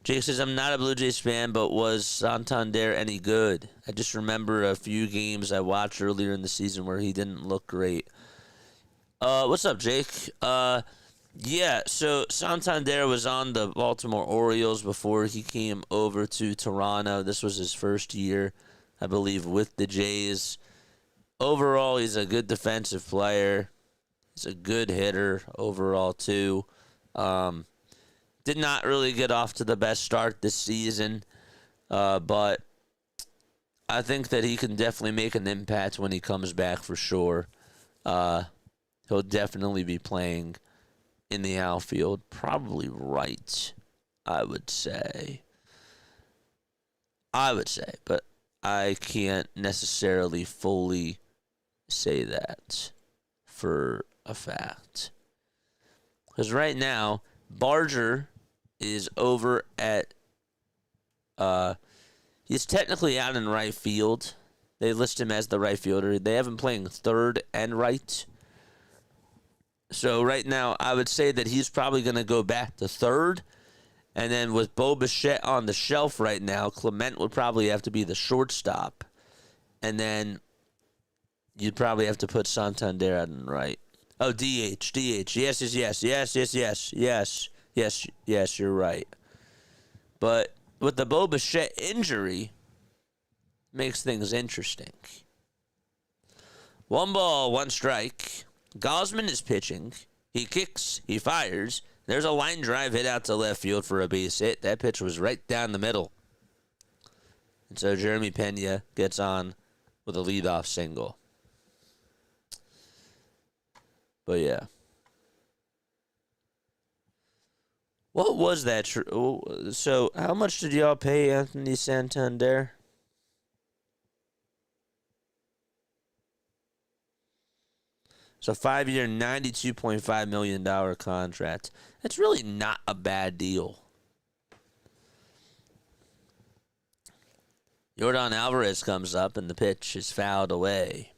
Speaker 2: Jake says, I'm not a Blue Jays fan, but was Santander any good? I just remember a few games I watched earlier in the season where he didn't look great. What's up, Jake? Yeah, so Santander was on the Baltimore Orioles before he came over to Toronto. This was his first year, I believe, with the Jays. Overall, he's a good defensive player. He's a good hitter overall, too. Did not really get off to the best start this season, but I think that he can definitely make an impact when he comes back for sure. He'll definitely be playing in the outfield, probably right, I would say, but I can't necessarily fully say that for a fact. Because right now, Barger is over at, he's technically out in right field. They list him as the right fielder. They have him playing third and right. So right now, I would say that he's probably going to go back to third. And then with Bo Bichette on the shelf right now, Clement would probably have to be the shortstop. And then you'd probably have to put Santander out in right. Oh, DH. Yes, you're right. But with the Bo Bichette injury, makes things interesting. 1 ball, 1 strike. Gausman is pitching. He kicks. He fires. There's a line drive hit out to left field for a base hit. That pitch was right down the middle. And so Jeremy Pena gets on with a leadoff single. But yeah. What was that? So how much did y'all pay Anthony Santander? It's a 5-year, $92.5 million contract. That's really not a bad deal. Yordan Alvarez comes up, and the pitch is fouled away.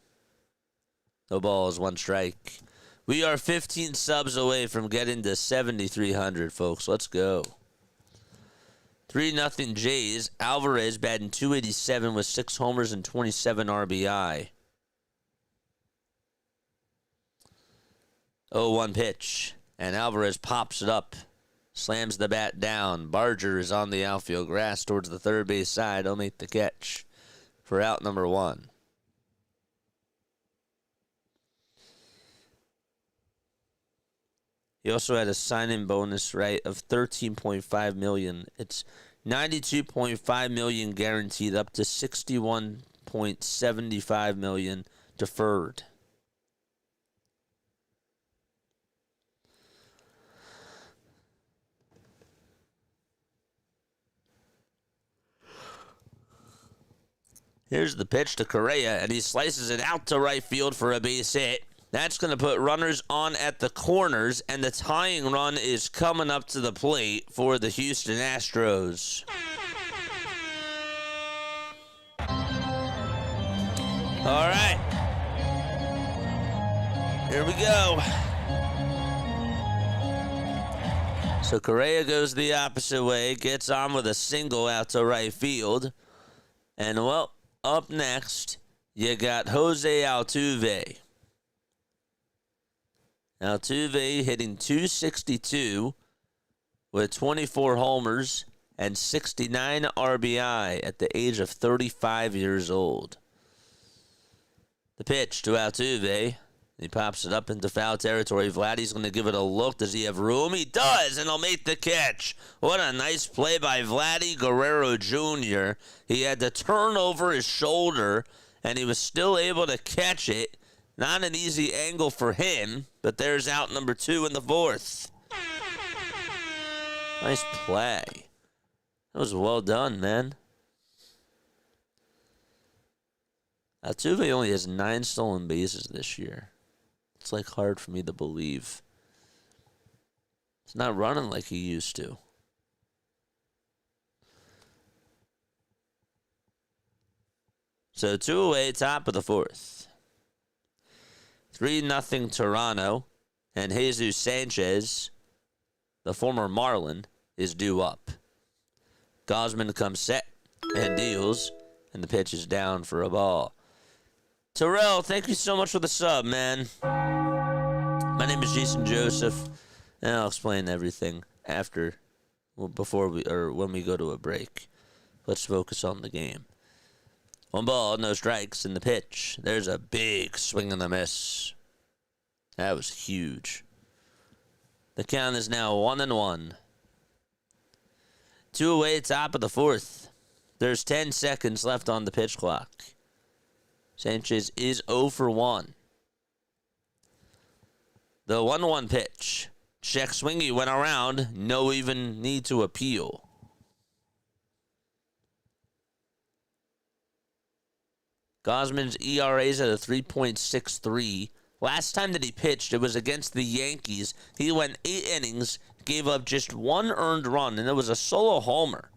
Speaker 2: No balls, 1 strike. We are 15 subs away from getting to 7,300, folks. Let's go. 3-0 Jays. Alvarez batting .287 with 6 homers and 27 RBI. 0-1 pitch, and Alvarez pops it up, slams the bat down. Barger is on the outfield grass towards the third base side. He'll make the catch for out number 1. He also had a sign-in bonus, right, of $13.5 million. It's $92.5 million guaranteed, up to $61.75 million deferred. Here's the pitch to Correa, and he slices it out to right field for a base hit. That's going to put runners on at the corners, and the tying run is coming up to the plate for the Houston Astros. All right. Here we go. So Correa goes the opposite way, gets on with a single out to right field. And, well, up next, you got Jose Altuve. Altuve hitting .262 with 24 homers and 69 RBI at the age of 35 years old. The pitch to Altuve. He pops it up into foul territory. Vladdy's going to give it a look. Does he have room? He does, and he'll make the catch. What a nice play by Vladdy Guerrero Jr. He had to turn over his shoulder, and he was still able to catch it. Not an easy angle for him, but there's out number 2 in the 4th. Nice play. That was well done, man. Altuve only has 9 stolen bases this year. It's like hard for me to believe. He's not running like he used to. So 2 away, top of the 4th. 3-0 Toronto. And Jesus Sanchez, the former Marlin, is due up. Gausman comes set and deals. And the pitch is down for a ball. Terrell, thank you so much for the sub, man. My name is Jason Joseph, and I'll explain everything after, before we, or when we go to a break. Let's focus on the game. 1 ball, no strikes in the pitch. There's a big swing and a miss. That was huge. The count is now 1-1. 2 away, top of the 4th. There's 10 seconds left on the pitch clock. Sanchez is 0 for 1. The 1-1 pitch. Check swingy went around. No even need to appeal. Gausman's ERA is at a 3.63. Last time that he pitched, it was against the Yankees. He went 8 innings, gave up just 1 earned run, and it was a solo homer.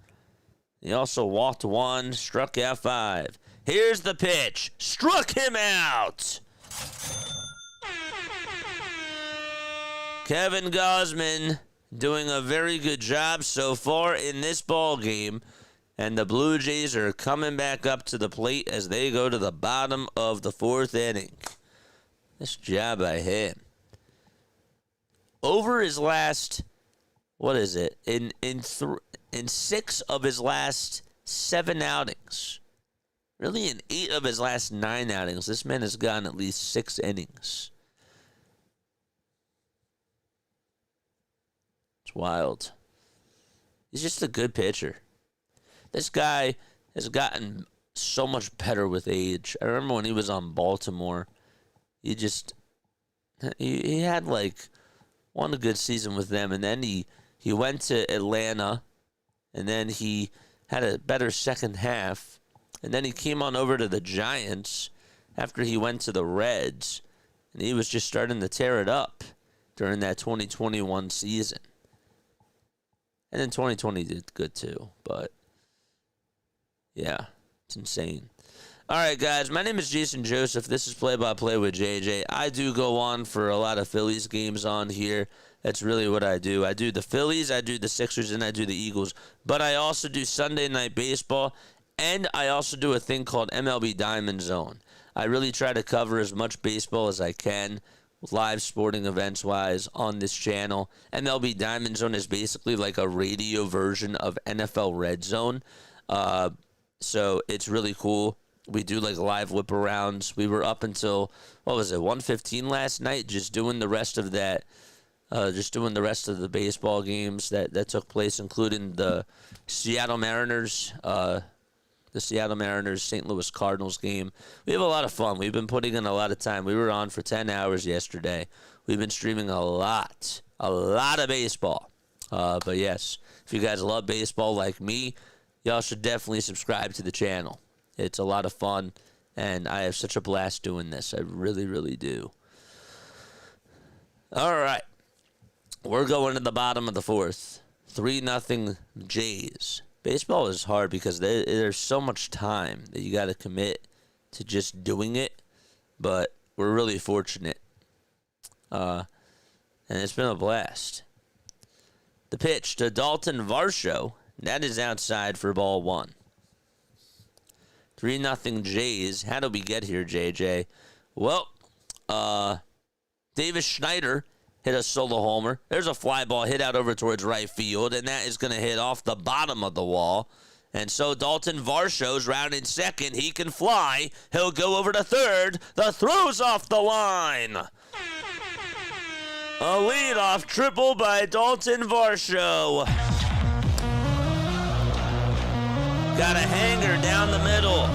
Speaker 2: He also walked 1, struck out 5. Here's the pitch. Struck him out. Kevin Gausman doing a very good job so far in this ball game. And the Blue Jays are coming back up to the plate as they go to the bottom of the 4th inning. Nice job by him. Over his last, what is it? In 6 of his last 7 outings. Really, in 8 of his last 9 outings, this man has gotten at least 6 innings. It's wild. He's just a good pitcher. This guy has gotten so much better with age. I remember when he was on Baltimore, he had like one good season with them, and then he went to Atlanta, and then he had a better second half. And then he came on over to the Giants after he went to the Reds, and he was just starting to tear it up during that 2021 season. And then 2020 did good too, but yeah, it's insane. All right, guys, my name is Jason Joseph. This is Play-by-Play with JJ. I do go on for a lot of Phillies games on here. That's really what I do. I do the Phillies, I do the Sixers, and I do the Eagles. But I also do Sunday Night Baseball. And I also do a thing called MLB Diamond Zone. I really try to cover as much baseball as I can, live sporting events-wise, on this channel. MLB Diamond Zone is basically like a radio version of NFL Red Zone. So it's really cool. We do like live whip-arounds. We were up until, 1:15 last night, just doing the rest of that. Just doing the rest of the baseball games that took place, including the Seattle Mariners, St. Louis Cardinals game. We have a lot of fun. We've been putting in a lot of time. We were on for 10 hours yesterday. We've been streaming a lot of baseball. But yes, if you guys love baseball like me, y'all should definitely subscribe to the channel. It's a lot of fun, and I have such a blast doing this. I really, really do. All right. We're going to the bottom of the 4th. 3-0 Jays. Baseball is hard because there's so much time that you got to commit to just doing it, but we're really fortunate. And it's been a blast. The pitch to Dalton Varsho. That is outside for ball 1. 3-0 Jays. How did we get here, JJ? Well, Davis Schneider hit a solo homer. There's a fly ball hit out over towards right field, and that is going to hit off the bottom of the wall. And so Dalton Varsho's rounding second. He can fly. He'll go over to third. The throw's off the line. A leadoff triple by Dalton Varsho. Got a hanger down the middle.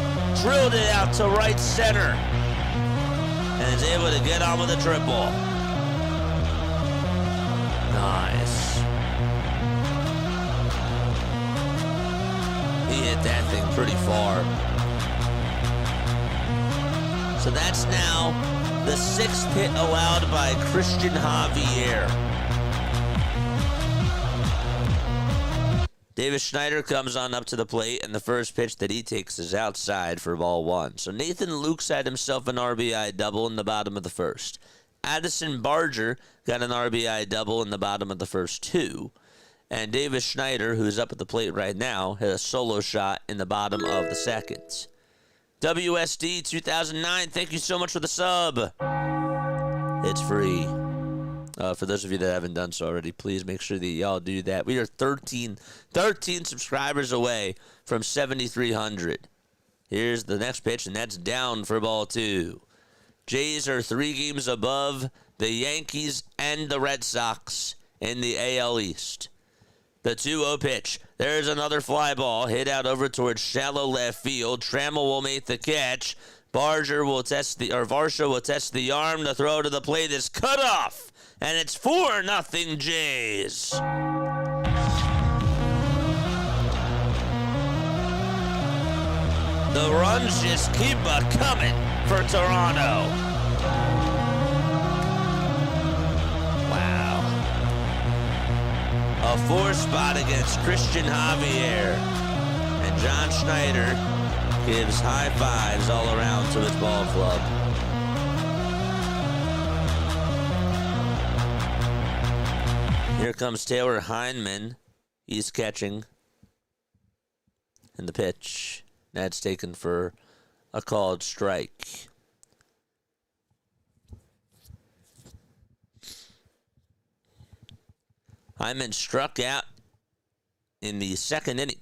Speaker 2: Drilled it out to right center. And is able to get on with a triple. Nice. He hit that thing pretty far. So that's now the 6th hit allowed by Cristian Javier. Davis Schneider comes on up to the plate, and the first pitch that he takes is outside for ball 1. So Nathan Lukes had himself an RBI double in the bottom of the first. Addison Barger got an RBI double in the bottom of the first 2. And Davis Schneider, who's up at the plate right now, hit a solo shot in the bottom of the second. WSD 2009, thank you so much for the sub. It's free. For those of you that haven't done so already, please make sure that y'all do that. We are 13 subscribers away from 7,300. Here's the next pitch, and that's down for ball 2. Jays are 3 games above the Yankees and the Red Sox in the AL East. The 2-0 pitch. There's another fly ball hit out over towards shallow left field. Trammell will make the catch. Varsho will test the arm. The throw to the plate is cut off. And it's 4-0 Jays. The runs just keep a-coming for Toronto. Wow. A 4 spot against Cristian Javier. And John Schneider gives high fives all around to his ball club. Here comes Taylor Heineman. He's catching. And the pitch. That's taken for a called strike. Hyman struck out in the second inning.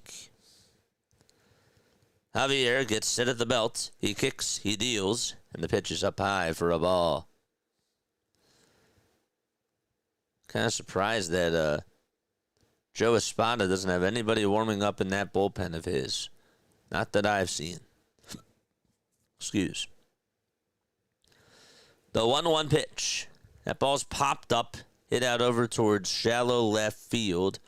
Speaker 2: Javier gets set at the belt. He kicks, he deals, and the pitch is up high for a ball. Kind of surprised that Joe Espada doesn't have anybody warming up in that bullpen of his. Not that I've seen. Excuse. The 1-1 pitch. That ball's popped up, hit out over towards shallow left field,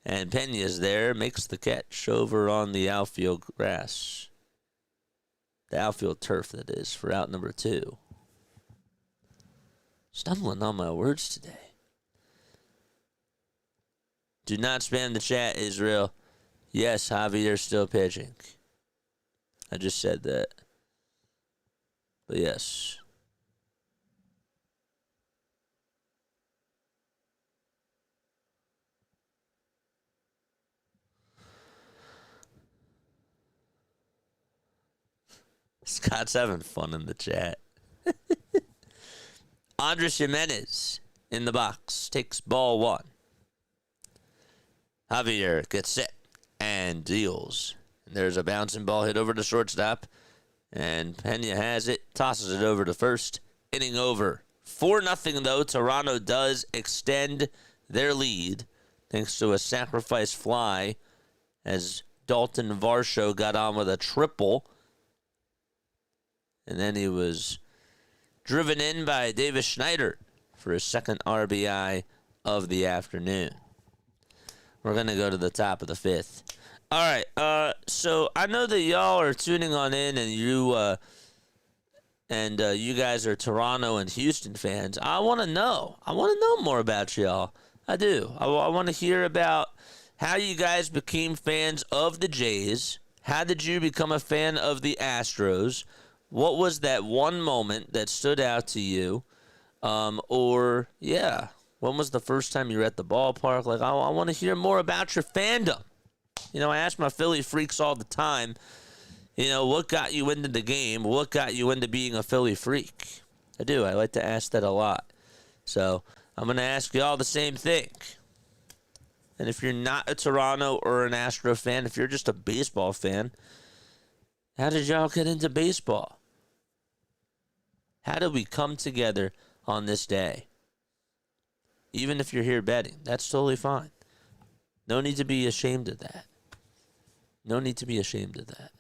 Speaker 2: and Pena's there, makes the catch over on the outfield grass. The outfield turf, that is, for out number 2. Stumbling on my words today. Do not spam the chat, Israel. Yes, Javier's still pitching. I just said that. But yes. Scott's having fun in the chat. Andres Jimenez in the box takes ball 1. Javier gets set and deals. And there's a bouncing ball hit over to shortstop. And Pena has it, tosses it over to first. Inning over. 4-0 though. Toronto does extend their lead thanks to a sacrifice fly as Dalton Varsho got on with a triple. And then he was driven in by Davis Schneider for his second RBI of the afternoon. We're going to go to the top of the 5th. All right, so I know that y'all are tuning on in, and you guys are Toronto and Houston fans. I want to know. I want to know more about y'all. I do. I want to hear about how you guys became fans of the Jays. How did you become a fan of the Astros? What was that one moment that stood out to you? When was the first time you were at the ballpark? Like, I want to hear more about your fandom. You know, I ask my Philly freaks all the time, you know, what got you into the game? What got you into being a Philly freak? I do. I like to ask that a lot. So, I'm going to ask y'all the same thing. And if you're not a Toronto or an Astro fan, if you're just a baseball fan, how did y'all get into baseball? How did we come together on this day? Even if you're here betting, that's totally fine. No need to be ashamed of that. No need to be ashamed of that.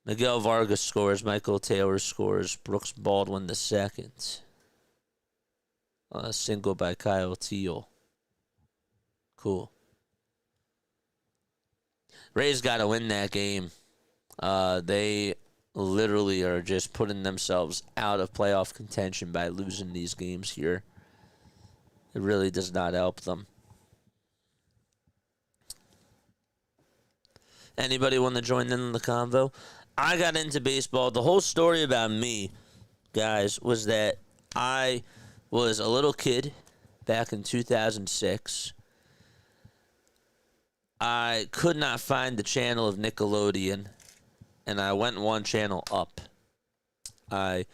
Speaker 2: Miguel Vargas scores. Michael Taylor scores. Brooks Baldwin II. On a single by Kyle Teal. Cool. Rays got to win that game. They literally are just putting themselves out of playoff contention by losing these games here. It really does not help them. Anybody want to join in the convo? I got into baseball. The whole story about me, guys, was that I was a little kid back in 2006. I could not find the channel of Nickelodeon, and I went one channel up. I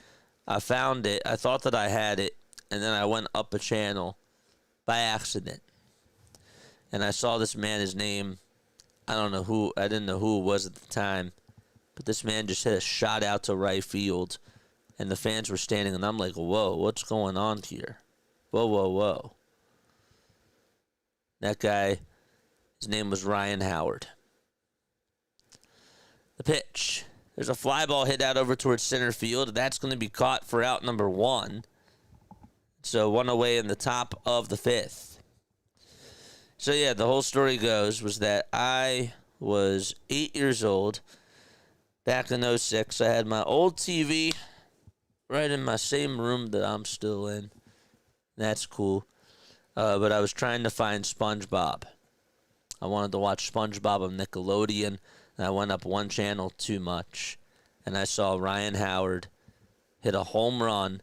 Speaker 2: found it. I thought that I had it, and then I went up a channel by accident. And I saw this man, his name, I didn't know who it was at the time, but this man just hit a shot out to right field, and the fans were standing, and I'm like, whoa, what's going on here? Whoa, whoa, whoa. That guy, his name was Ryan Howard. The pitch. There's a fly ball hit out over towards center field. That's going to be caught for out number 1. So 1 away in the top of the 5th. So yeah, the whole story was that I was 8 years old back in 06. I had my old TV right in my same room that I'm still in. That's cool. But I was trying to find SpongeBob. I wanted to watch SpongeBob on Nickelodeon, and I went up one channel too much. And I saw Ryan Howard hit a home run.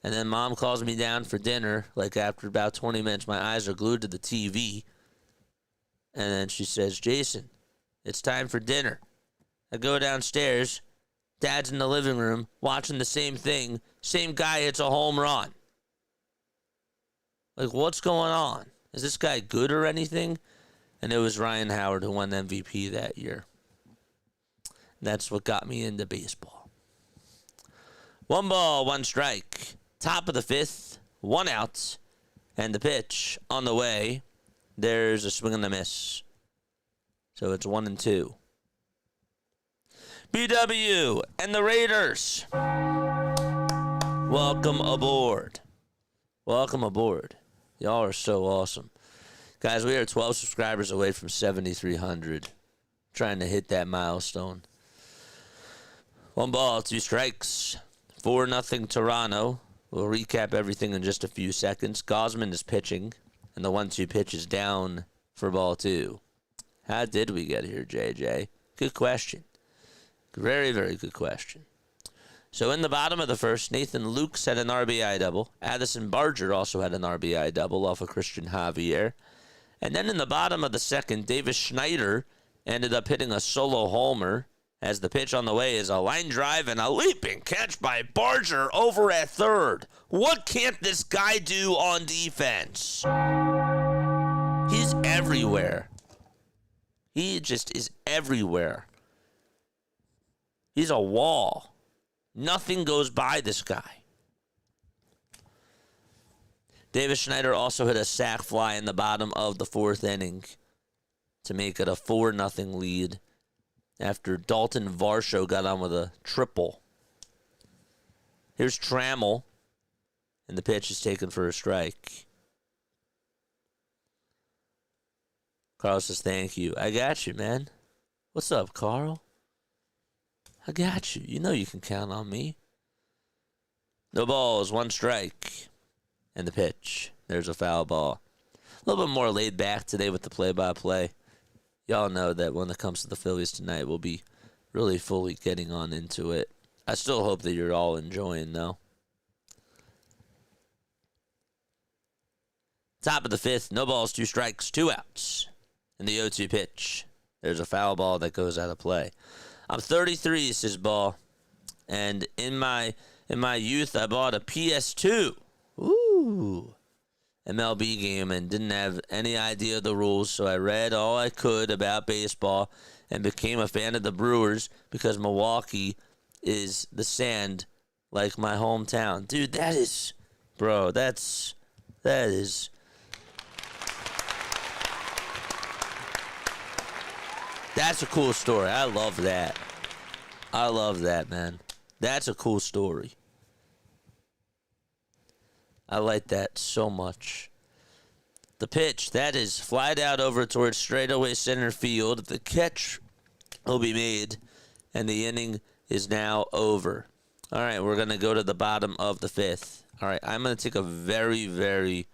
Speaker 2: And then Mom calls me down for dinner, like after about 20 minutes. My eyes are glued to the TV. And then she says, Jason, it's time for dinner. I go downstairs. Dad's in the living room watching the same thing. Same guy hits a home run. Like, what's going on? Is this guy good or anything? And it was Ryan Howard who won the MVP that year. That's what got me into baseball. 1 ball, 1 strike. Top of the 5th, 1 out. And the pitch on the way. There's a swing and a miss. So it's 1-2. BW and the Raiders. Welcome aboard. Welcome aboard. Y'all are so awesome. Guys, we are 12 subscribers away from 7,300. Trying to hit that milestone. 1 ball, 2 strikes. 4-0 Toronto. We'll recap everything in just a few seconds. Gausman is pitching, and the 1-2 pitch is down for ball 2. How did we get here, JJ? Good question. Very, very good question. So in the bottom of the first, Nathan Lukes had an RBI double. Addison Barger also had an RBI double off of Cristian Javier. And then in the bottom of the second, Davis Schneider ended up hitting a solo homer as the pitch on the way is a line drive and a leaping catch by Barger over at third. What can't this guy do on defense? He's everywhere. He just is everywhere. He's a wall. Nothing goes by this guy. Davis Schneider also hit a sac fly in the bottom of the 4th inning to make it a 4-0 lead after Dalton Varsho got on with a triple. Here's Trammell, and the pitch is taken for a strike. Carl says, thank you. I got you, man. What's up, Carl? I got you. You know you can count on me. No balls, 1 strike. And the pitch. There's a foul ball. A little bit more laid back today with the play-by-play. Y'all know that when it comes to the Phillies tonight, we'll be really fully getting on into it. I still hope that you're all enjoying, though. Top of the 5th, no balls, 2 strikes, 2 outs. And the 0-2 pitch. There's a foul ball that goes out of play. I'm 33, says Ball. And in my youth, I bought a PS2. Ooh. MLB game and didn't have any idea of the rules, so I read all I could about baseball and became a fan of the Brewers because Milwaukee is the sand like my hometown. Dude, that is that's a cool story. I love that. I love that, man. That's a cool story. I like that so much. The pitch, that is flied out over towards straightaway center field. The catch will be made, and the inning is now over. All right, we're going to go to the bottom of the fifth. All right, I'm going to take a very, very,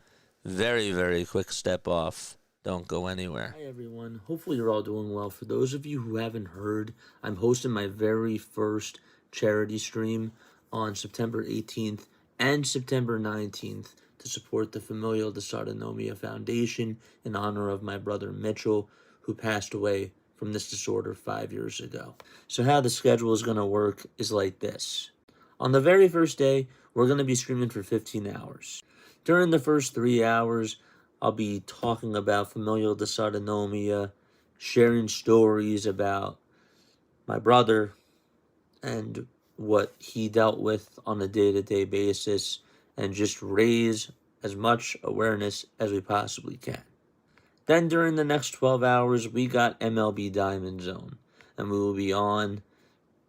Speaker 2: very, very quick step off. Don't go anywhere.
Speaker 1: Hi, everyone. Hopefully you're all doing well. For those of you who haven't heard, I'm hosting my very first charity stream on September 18th and September 19th to support the Familial Dysautonomia Foundation in honor of my brother Mitchell, who passed away from this disorder 5 years ago. So how the schedule is going to work is like this. On the very first day, we're going to be streaming for 15 hours. During the first 3 hours, I'll be talking about familial dysautonomia, sharing stories about my brother and what he dealt with on a day-to-day basis, and just raise as much awareness as we possibly can. Then during the next 12 hours, we got MLB Diamond Zone, and we will be on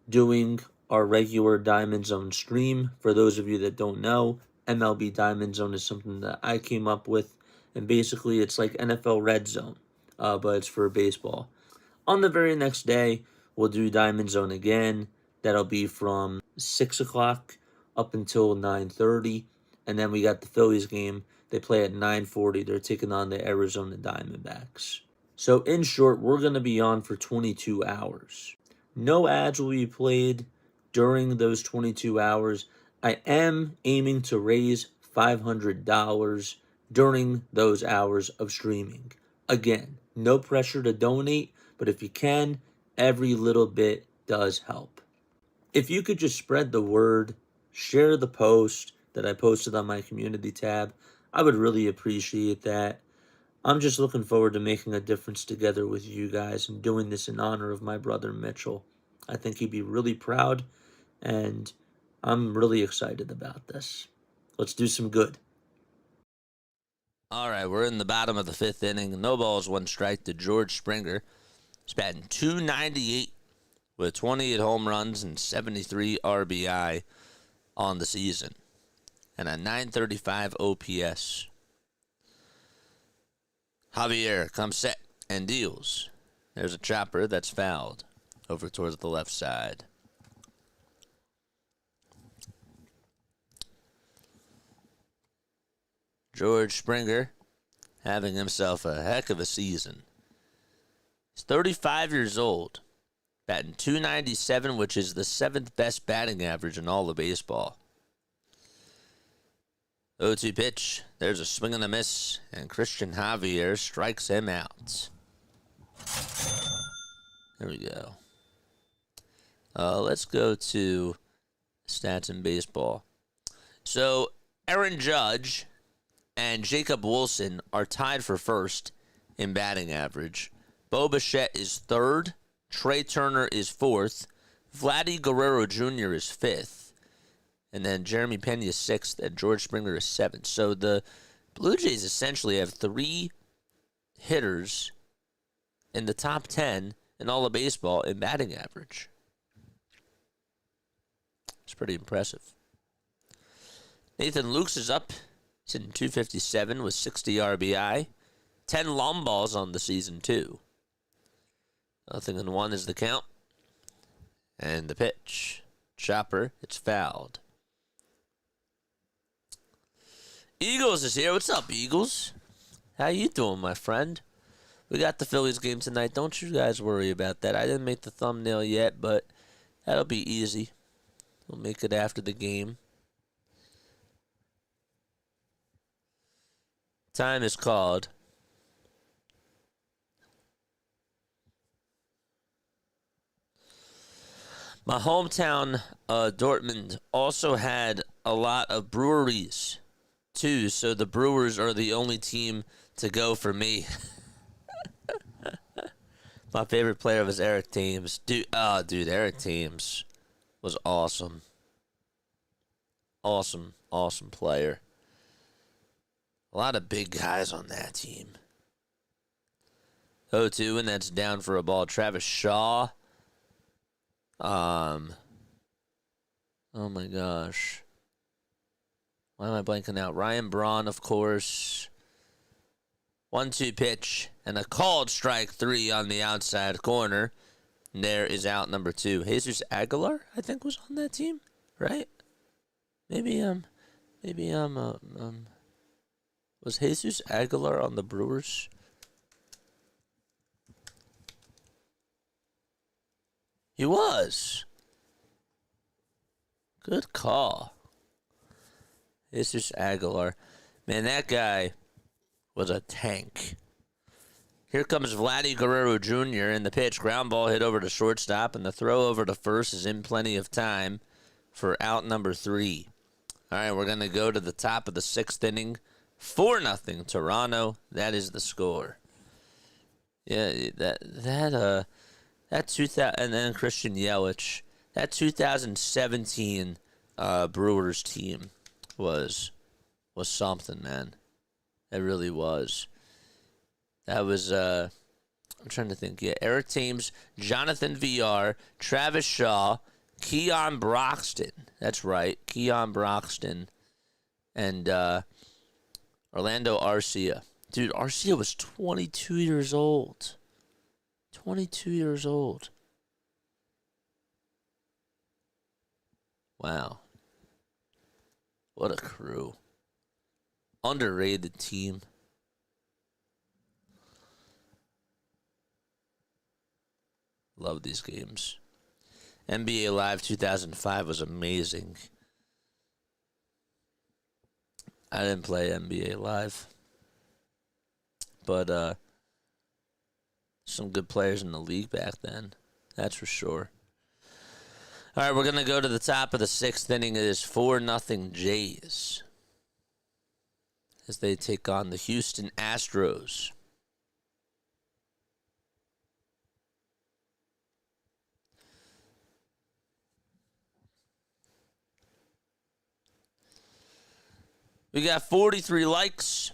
Speaker 1: doing our regular Diamond Zone stream. For those of you that don't know, MLB Diamond Zone is something that I came up with, and basically it's like NFL Red Zone, but it's for baseball. On the very next day, we'll do Diamond Zone again. That'll be from 6 o'clock up until 9:30. And then we got the Phillies game. They play at 9:40. They're taking on the Arizona Diamondbacks. So in short, we're going to be on for 22 hours. No ads will be played during those 22 hours. I am aiming to raise $500 during those hours of streaming. Again, no pressure to donate, but if you can, every little bit does help. If you could just spread the word, share the post that I posted on my community tab, I would really appreciate that. I'm just looking forward to making a difference together with you guys and doing this in honor of my brother Mitchell. I think he'd be really proud, and I'm really excited about this. Let's do some good.
Speaker 2: All right, we're in the bottom of the fifth inning. No balls, one strike to George Springer. He's batting .298 with 28 home runs and 73 RBI on the season, and a .935 OPS. Javier comes set and deals. There's a chopper that's fouled over towards the left side. George Springer having himself a heck of a season. He's 35 years old, batting .297, which is the 7th best batting average in all of baseball. 0-2 pitch. There's a swing and a miss, and Cristian Javier strikes him out. There we go. Let's go to stats in baseball. So, Aaron Judge and Jacob Wilson are tied for first in batting average. Bo Bichette is third. Trey Turner is fourth. Vladdy Guerrero Jr. is fifth. And then Jeremy Pena is sixth, and George Springer is seventh. So the Blue Jays essentially have three hitters in the top 10 in all of baseball in batting average. It's pretty impressive. Nathan Lukes is up. He's hitting .257 with 60 RBI. 10 long balls on the season, too. 0-1 is the count. And the pitch. Chopper, it's fouled. Eagles is here. What's up, Eagles? How you doing, my friend? We got the Phillies game tonight. Don't you guys worry about that. I didn't make the thumbnail yet, but that'll be easy. We'll make it after the game. Time is called. My hometown, Dortmund, also had a lot of breweries 2, so the Brewers are the only team to go for me. My favorite player was Eric Thames. Dude, Eric Thames was awesome. Awesome player. A lot of big guys on that team. 0-2, and that's down for a ball. Travis Shaw. Oh my gosh. Why am I blanking out? Ryan Braun, of course. 1-2 pitch and a called strike 3 on the outside corner. And there is out number 2. Jesus Aguilar, I think, was on that team, right? Maybe was Jesus Aguilar on the Brewers? He was. Good call. Jesus Aguilar. Man, that guy was a tank. Here comes Vladdy Guerrero Jr. in the pitch. Ground ball hit over to shortstop, and the throw over to first is in plenty of time for out number 3. All right, we're going to go to the top of the 6th inning. 4-0 Toronto. That is the score. Yeah, that 2000, and then Christian Yelich. That 2017 Brewers team was something, man. It really was. That was I'm trying to think. Yeah, Eric Thames, Jonathan VR, Travis Shaw, Keon Broxton. That's right, Keon Broxton, and Orlando Arcia. Dude, Arcia was 22 years old. 22 years old. Wow. What a crew. Underrated team. Love these games. NBA Live 2005 was amazing. I didn't play NBA Live. But some good players in the league back then. That's for sure. All right, we're going to go to the top of the 6th inning. It is 4-0 Jays as they take on the Houston Astros. We got 43 likes.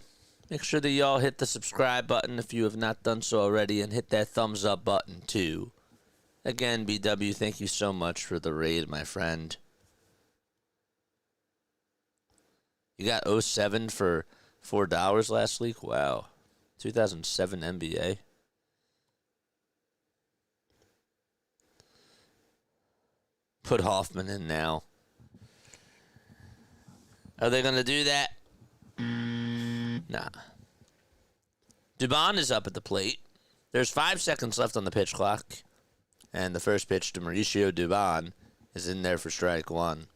Speaker 2: Make sure that y'all hit the subscribe button if you have not done so already, and hit that thumbs up button too. Again, BW, thank you so much for the raid, my friend. You got 07 for $4 last week? Wow. 2007 NBA. Put Hoffman in now. Are they going to do that? Nah. Dubon is up at the plate. There's 5 seconds left on the pitch clock. And the first pitch to Mauricio Dubon is in there for strike 1.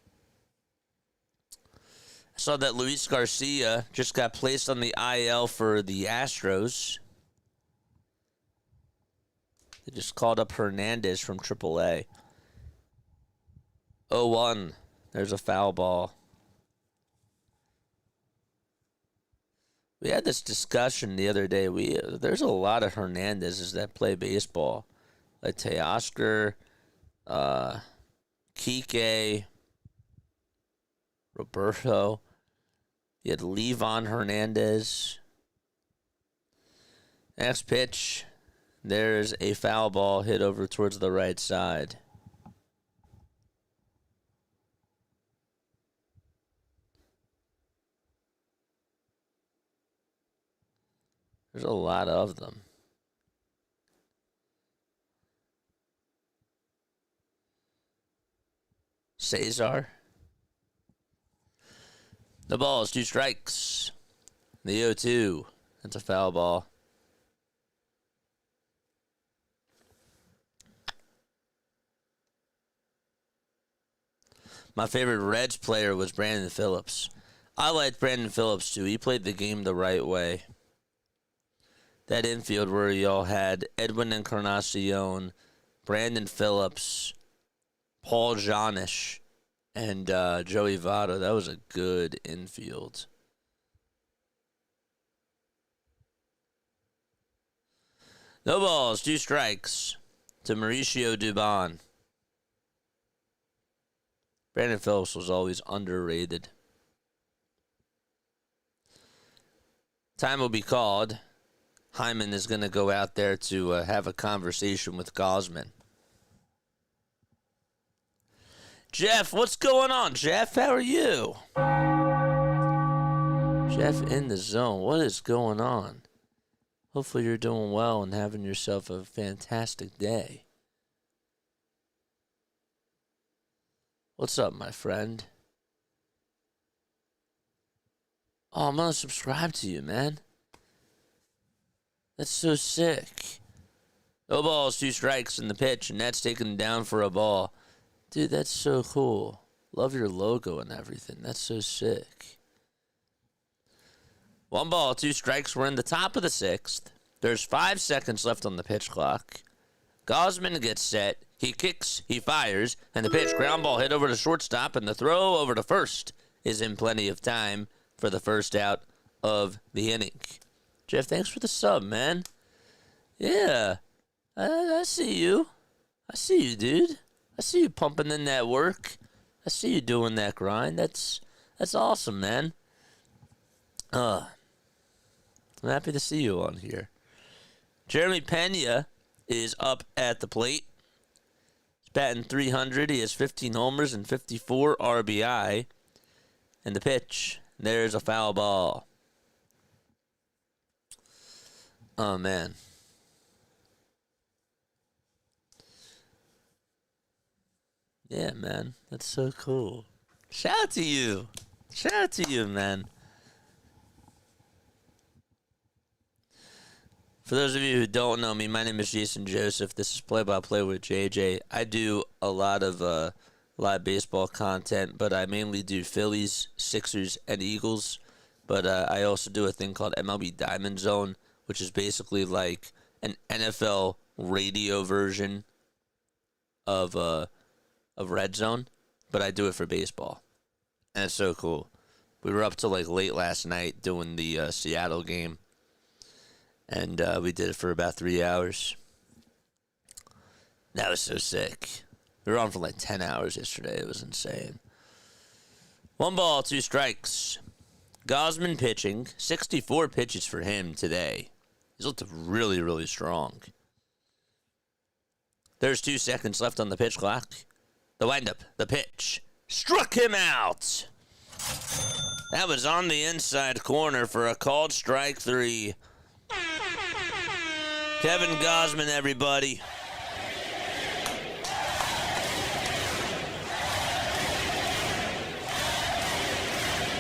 Speaker 2: I saw that Luis Garcia just got placed on the IL for the Astros. They just called up Hernandez from AAA. 0-1. There's a foul ball. We had this discussion the other day. There's a lot of Hernandezes that play baseball. Like Teoscar, Kike, Roberto. You had Levon Hernandez. Next pitch. There's a foul ball hit over towards the right side. There's a lot of them. Cesar. The ball is 2 strikes. The 0-2. That's a foul ball. My favorite Reds player was Brandon Phillips. I liked Brandon Phillips too. He played the game the right way. That infield where y'all had Edwin Encarnacion, Brandon Phillips, Paul Janish, and Joey Votto. That was a good infield. No balls, 2 strikes to Mauricio Dubon. Brandon Phillips was always underrated. Time will be called. Hyman is going to go out there to have a conversation with Gausman. Jeff, what's going on, Jeff? How are you? Jeff in the zone. What is going on? Hopefully you're doing well and having yourself a fantastic day. What's up, my friend? Oh, I'm going to subscribe to you, man. That's so sick. No balls, 2 strikes in the pitch, and that's taken down for a ball. Dude, that's so cool. Love your logo and everything. That's so sick. 1 ball, 2 strikes. We're in the top of the 6th. There's 5 seconds left on the pitch clock. Gausman gets set. He kicks, he fires, and the pitch, ground ball hit over to shortstop, and the throw over to first is in plenty of time for the first out of the inning. Jeff, thanks for the sub, man. Yeah, I see you. I see you, dude. I see you pumping in that work. I see you doing that grind. That's awesome, man. I'm happy to see you on here. Jeremy Pena is up at the plate. He's batting .300. He has 15 homers and 54 RBI. And the pitch, there's a foul ball. Oh, man. Yeah, man. That's so cool. Shout out to you. Shout out to you, man. For those of you who don't know me, my name is Jason Joseph. This is Play-by-Play with JJ. I do a lot of live baseball content, but I mainly do Phillies, Sixers, and Eagles. But I also do a thing called MLB Diamond Zone, which is basically like an NFL radio version of Red Zone, but I do it for baseball. And it's so cool. We were up till like late last night doing the Seattle game. And we did it for about 3 hours. That was so sick. We were on for like 10 hours yesterday. It was insane. 1 ball, 2 strikes. Gausman pitching. 64 pitches for him today. He's looked really, really strong. There's 2 seconds left on the pitch clock. The windup, the pitch. Struck him out. That was on the inside corner for a called strike 3. Kevin Gausman, everybody.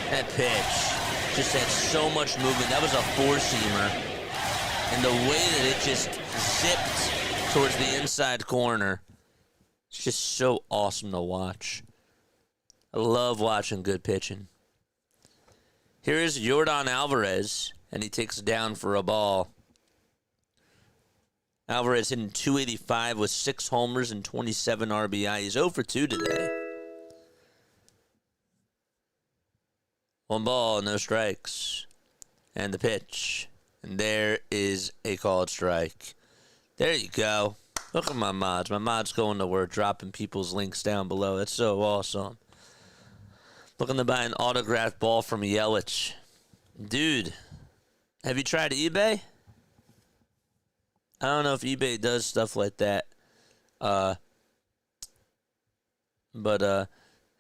Speaker 2: That pitch just had so much movement. That was a 4-seamer. And the way that it just zipped towards the inside corner, it's just so awesome to watch. I love watching good pitching. Here is Yordan Alvarez, and he takes it down for a ball. Alvarez hitting .285 with 6 homers and 27 RBI. He's 0 for 2 today. 1 ball, no strikes. And the pitch. And there is a called strike. There you go. Look at my mods. My mods going to work, dropping people's links down below. That's so awesome. Looking to buy an autographed ball from Yelich. Dude, have you tried eBay? I don't know if eBay does stuff like that. But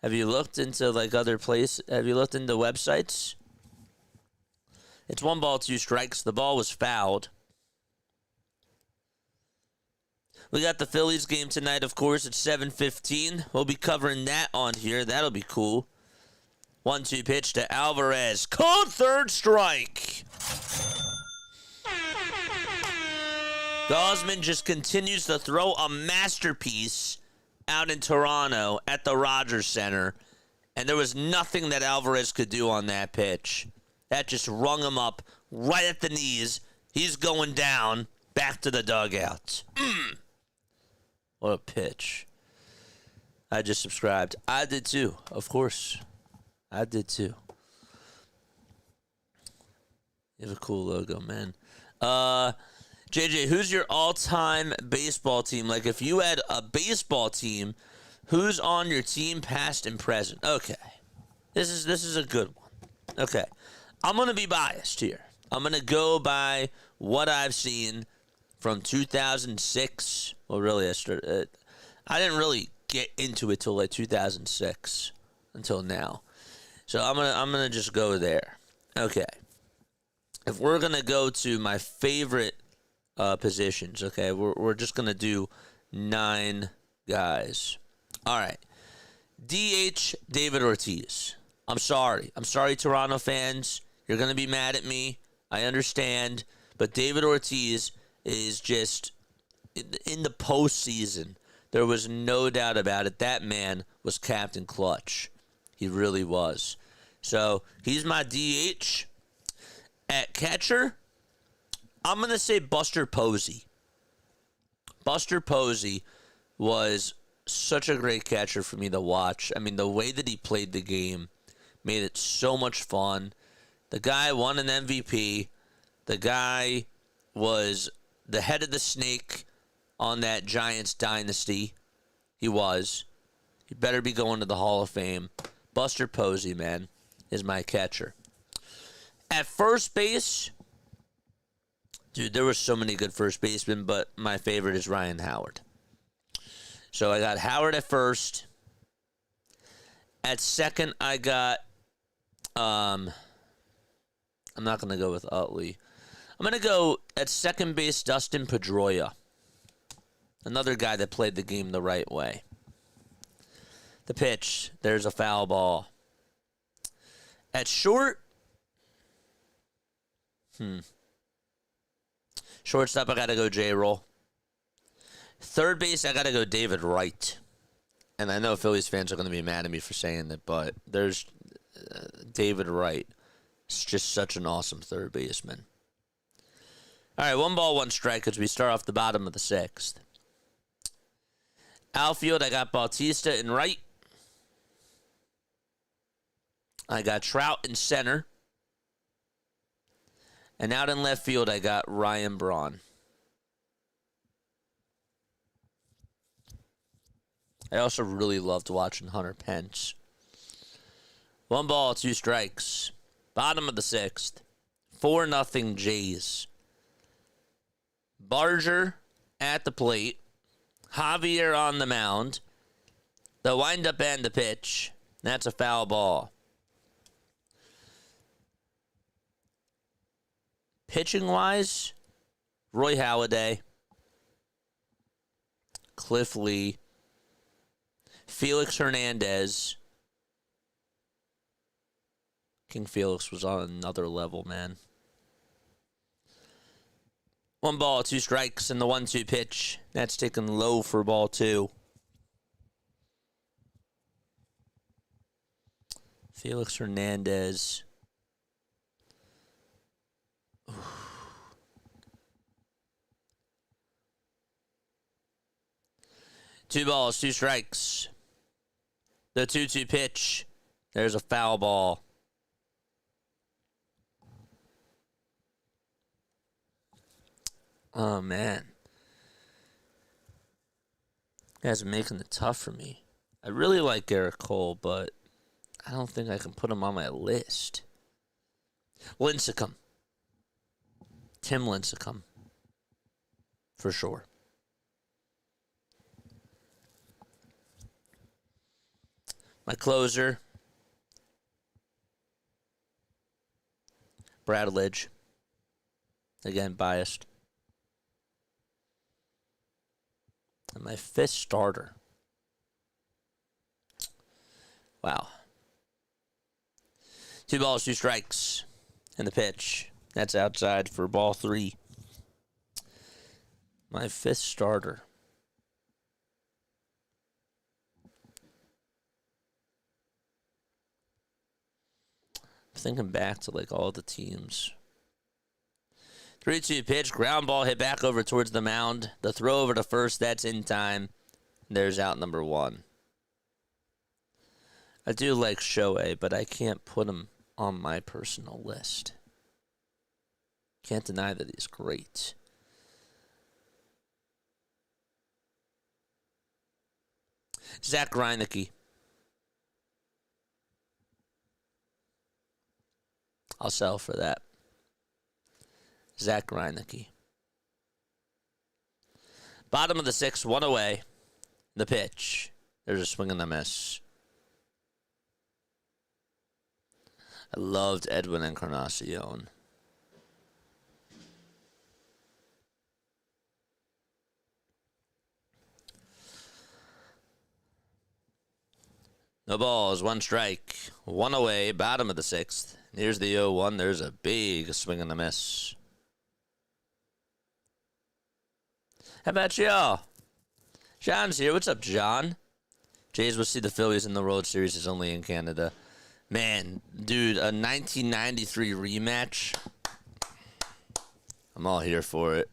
Speaker 2: have you looked into like other places? Have you looked into websites? It's 1 ball, 2 strikes. The ball was fouled. We got the Phillies game tonight, of course, at 7:15. We'll be covering that on here. That'll be cool. 1-2 pitch to Alvarez. Called 3rd strike. Gausman just continues to throw a masterpiece out in Toronto at the Rogers Center, and there was nothing that Alvarez could do on that pitch. That just rung him up right at the knees. He's going down, back to the dugout. What a pitch. I just subscribed. I did too, of course. I did too. You have a cool logo, man. JJ, who's your all-time baseball team? Like, if you had a baseball team, who's on your team, past and present? Okay, this is a good one. Okay, I'm gonna be biased here. I'm gonna go by what I've seen from 2006. Well, really, I didn't really get into it till like 2006 until now. So I'm gonna just go there. Okay, if we're gonna go to my favorite positions, okay, we're just gonna do 9 guys. All right, DH David Ortiz. I'm sorry, Toronto fans. You're gonna be mad at me. I understand, but David Ortiz is just in the postseason. There was no doubt about it. That man was Captain Clutch. He really was. So he's my DH. At catcher, I'm going to say Buster Posey. Buster Posey was such a great catcher for me to watch. I mean, the way that he played the game made it so much fun. The guy won an MVP. The guy was the head of the snake on that Giants dynasty. He was. He better be going to the Hall of Fame. Buster Posey, man, is my catcher. At first base, dude, there were so many good first basemen, but my favorite is Ryan Howard. So I got Howard at first. At second, I got, I'm not going to go with Utley. I'm going to go at second base, Dustin Pedroia. Another guy that played the game the right way. The pitch, there's a foul ball. At short, shortstop, I got to go J-Roll. Third base, I got to go David Wright. And I know Phillies fans are going to be mad at me for saying that, but there's David Wright. It's just such an awesome third baseman. All right, 1 ball, 1 strike as we start off the bottom of the 6th. Outfield, I got Bautista in right. I got Trout in center. And out in left field, I got Ryan Braun. I also really loved watching Hunter Pence. 1 ball, 2 strikes. Bottom of the 6th. 4-0 Jays. Barger at the plate. Javier on the mound. The windup and the pitch. That's a foul ball. Pitching-wise, Roy Halladay, Cliff Lee, Felix Hernandez. King Felix was on another level, man. 1 ball, 2 strikes, and the 1-2 pitch. That's taken low for ball 2. Felix Hernandez. 2 balls, 2 strikes. The 2-2 pitch. There's a foul ball. Oh, man. You guys are making it tough for me. I really like Garrett Cole, but I don't think I can put him on my list. Lincecum. Tim Lincecum. For sure. My closer, Bradledge. Again, biased. And my 5th starter. Wow. 2 balls, 2 strikes. And the pitch. That's outside for ball 3. My 5th starter. Thinking back to like all the teams. 3-2 pitch, ground ball hit back over towards the mound. The throw over to first, that's in time. There's out number 1. I do like Shohei, but I can't put him on my personal list. Can't deny that he's great. Zach Greinke. I'll sell for that. Zach Greinke. Bottom of the 6th, 1 away. The pitch. There's a swing and a miss. I loved Edwin Encarnacion. No balls, 1 strike. 1 away, bottom of the 6th. Here's the 0-1. There's a big swing and a miss. How about y'all? John's here. What's up, John? Jays will see the Phillies in the World Series. Is only in Canada. Man, dude, a 1993 rematch. I'm all here for it.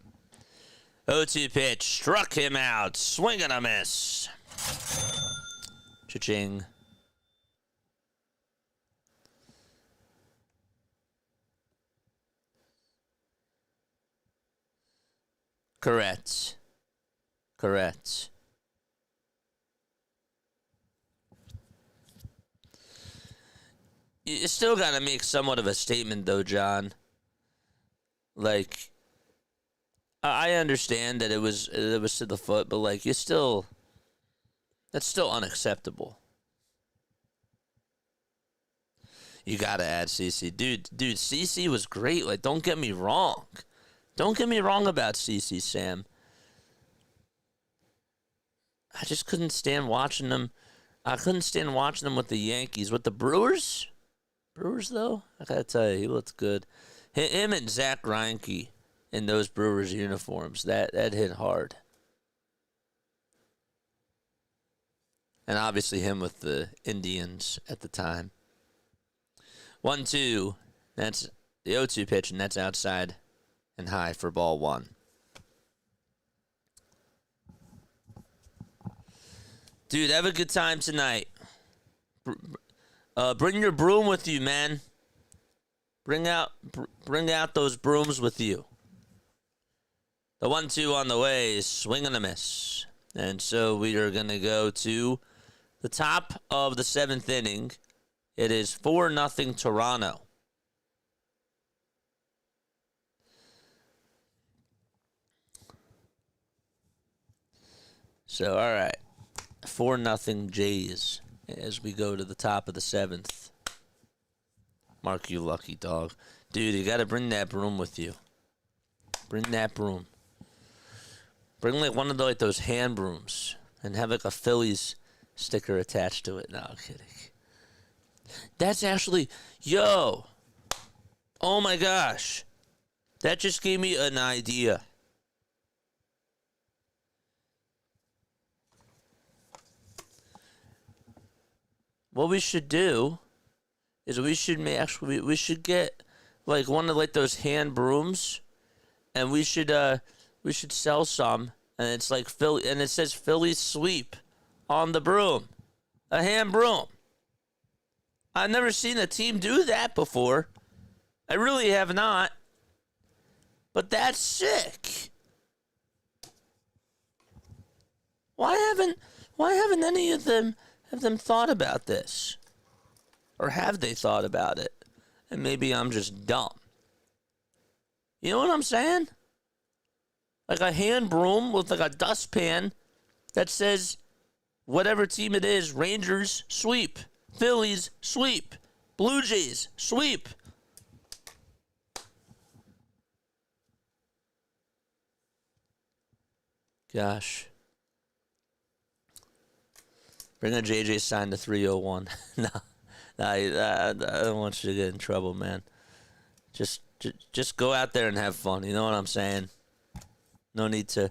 Speaker 2: 0-2 pitch. Struck him out. Swing and a miss. Cha-ching. Correct. Correct. You still got to make somewhat of a statement, though, John. Like, I understand that it was to the foot, but like, that's still unacceptable. You gotta add CC, dude. CC was great. Like, don't get me wrong. Don't get me wrong about CC, Sam. I just couldn't stand watching them. I couldn't stand watching them with the Yankees. With the Brewers? Brewers, though? I gotta tell you, he looked good. Him and Zach Greinke in those Brewers uniforms, that hit hard. And obviously him with the Indians at the time. 1-2. That's the 0-2 pitch, and that's outside and high for ball 1. Dude, have a good time tonight. Bring your broom with you, man. Bring out those brooms with you. The 1-2 on the way is swing and a miss. And so we are going to go to the top of the 7th inning. It is 4-0 Toronto. So, all right. 4-0 Jays as we go to the top of the 7th. Mark, you lucky dog. Dude, you got to bring that broom with you. Bring that broom. Bring like one of those hand brooms and have like a Phillies sticker attached to it. No, I'm kidding. That's actually, yo. Oh my gosh. That just gave me an idea. What we should do is we should get like one of like those hand brooms, and we should sell some, and it's like Philly, and it says Philly sweep on the broom, a hand broom. I've never seen a team do that before. I really have not. But that's sick. Why haven't any of them thought about this? Or have they thought about it? And maybe I'm just dumb. You know what I'm saying? Like a hand broom with like a dustpan that says whatever team it is, Rangers sweep, Phillies sweep, Blue Jays sweep. Gosh. Bring a JJ sign to 301. No, I don't want you to get in trouble, man. Just go out there and have fun. You know what I'm saying? No need to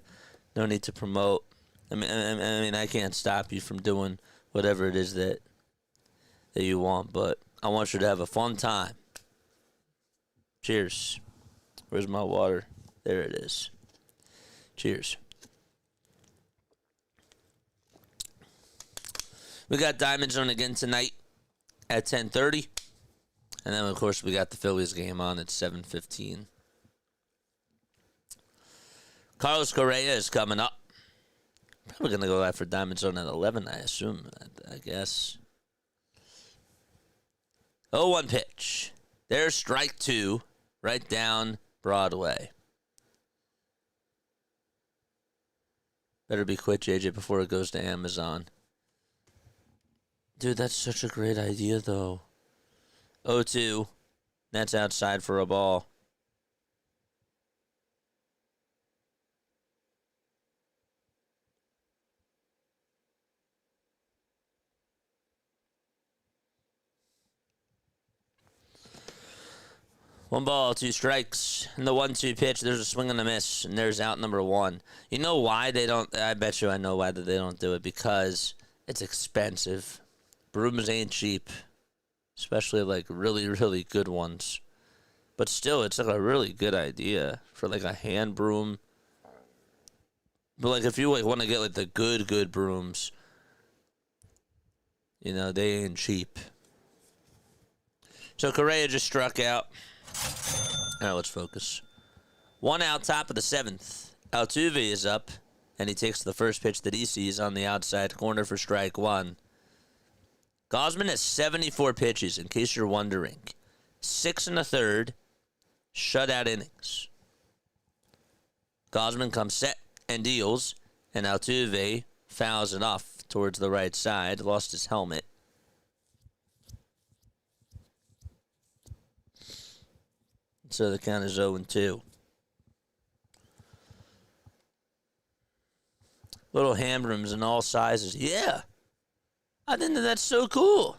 Speaker 2: promote. I mean, I can't stop you from doing whatever it is that you want, but I want you to have a fun time. Cheers. Where's my water? There it is. Cheers. We got Diamond Zone again tonight at 10:30. And then, of course, we got the Phillies game on at 7:15. Carlos Correa is coming up. Probably going to go after Diamond Zone at 11, I assume. I guess. 0-1 pitch. There's strike 2, right down Broadway. Better be quick, JJ, before it goes to Amazon. Dude, that's such a great idea, though. 0-2. That's outside for a ball. One ball, 2 strikes. In the 1-2 pitch, there's a swing and a miss, and there's out number 1. You know why they don't? I bet you I know why they don't do it. Because it's expensive. Brooms ain't cheap. Especially, like, really, really good ones. But still, it's, like, a really good idea for, like, a hand broom. But, like, if you, like, want to get, like, the good brooms, you know, they ain't cheap. So, Correa just struck out. All right, let's focus. 1 out, top of the 7th. Altuve is up, and he takes the first pitch that he sees on the outside corner for strike 1. Gausman has 74 pitches, in case you're wondering. 6 1/3 shutout innings. Gausman comes set and deals, and Altuve fouls it off towards the right side, lost his helmet. So the count is 0-2. Little hand brooms in all sizes. Yeah. I think that's so cool.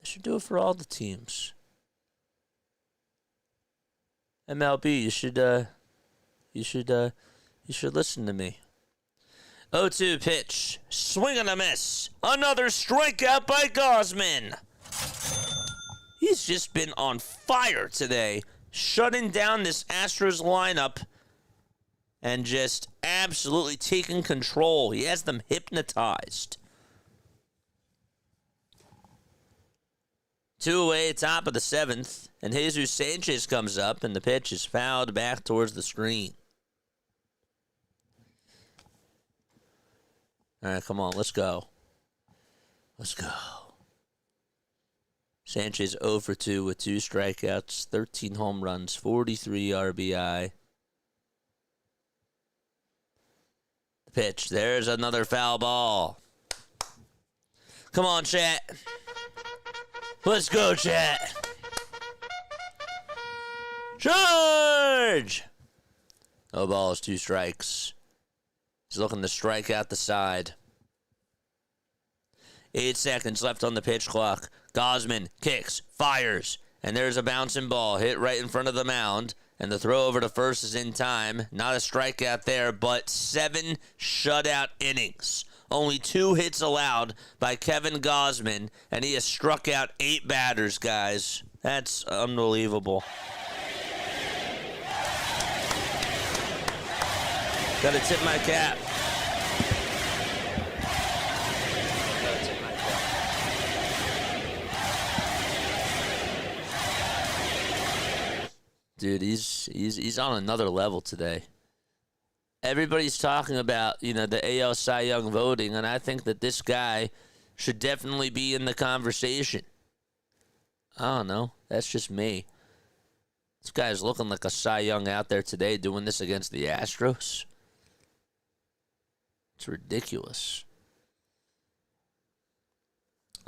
Speaker 2: They should do it for all the teams. MLB, you should listen to me. 0-2 pitch. Swing and a miss. Another strikeout by Gausman. He's just been on fire today, shutting down this Astros lineup and just absolutely taking control. He has them hypnotized. 2 away, top of the 7th, and Jesus Sanchez comes up, and the pitch is fouled back towards the screen. All right, come on, let's go. Let's go. Sanchez 0 for 2 with 2 strikeouts, 13 home runs, 43 RBI. The pitch, there's another foul ball. Come on, chat. Let's go, chat. Charge! No balls, 2 strikes. He's looking to strike out the side. 8 seconds left on the pitch clock. Gausman kicks, fires, and there's a bouncing ball hit right in front of the mound, and the throw over to first is in time. Not a strikeout there, but 7 shutout innings. Only 2 hits allowed by Kevin Gausman, and he has struck out 8 batters, guys. That's unbelievable. Gotta tip my cap. Dude, he's on another level today. Everybody's talking about, you know, the AL Cy Young voting, and I think that this guy should definitely be in the conversation. I don't know. That's just me. This guy's looking like a Cy Young out there today doing this against the Astros. It's ridiculous.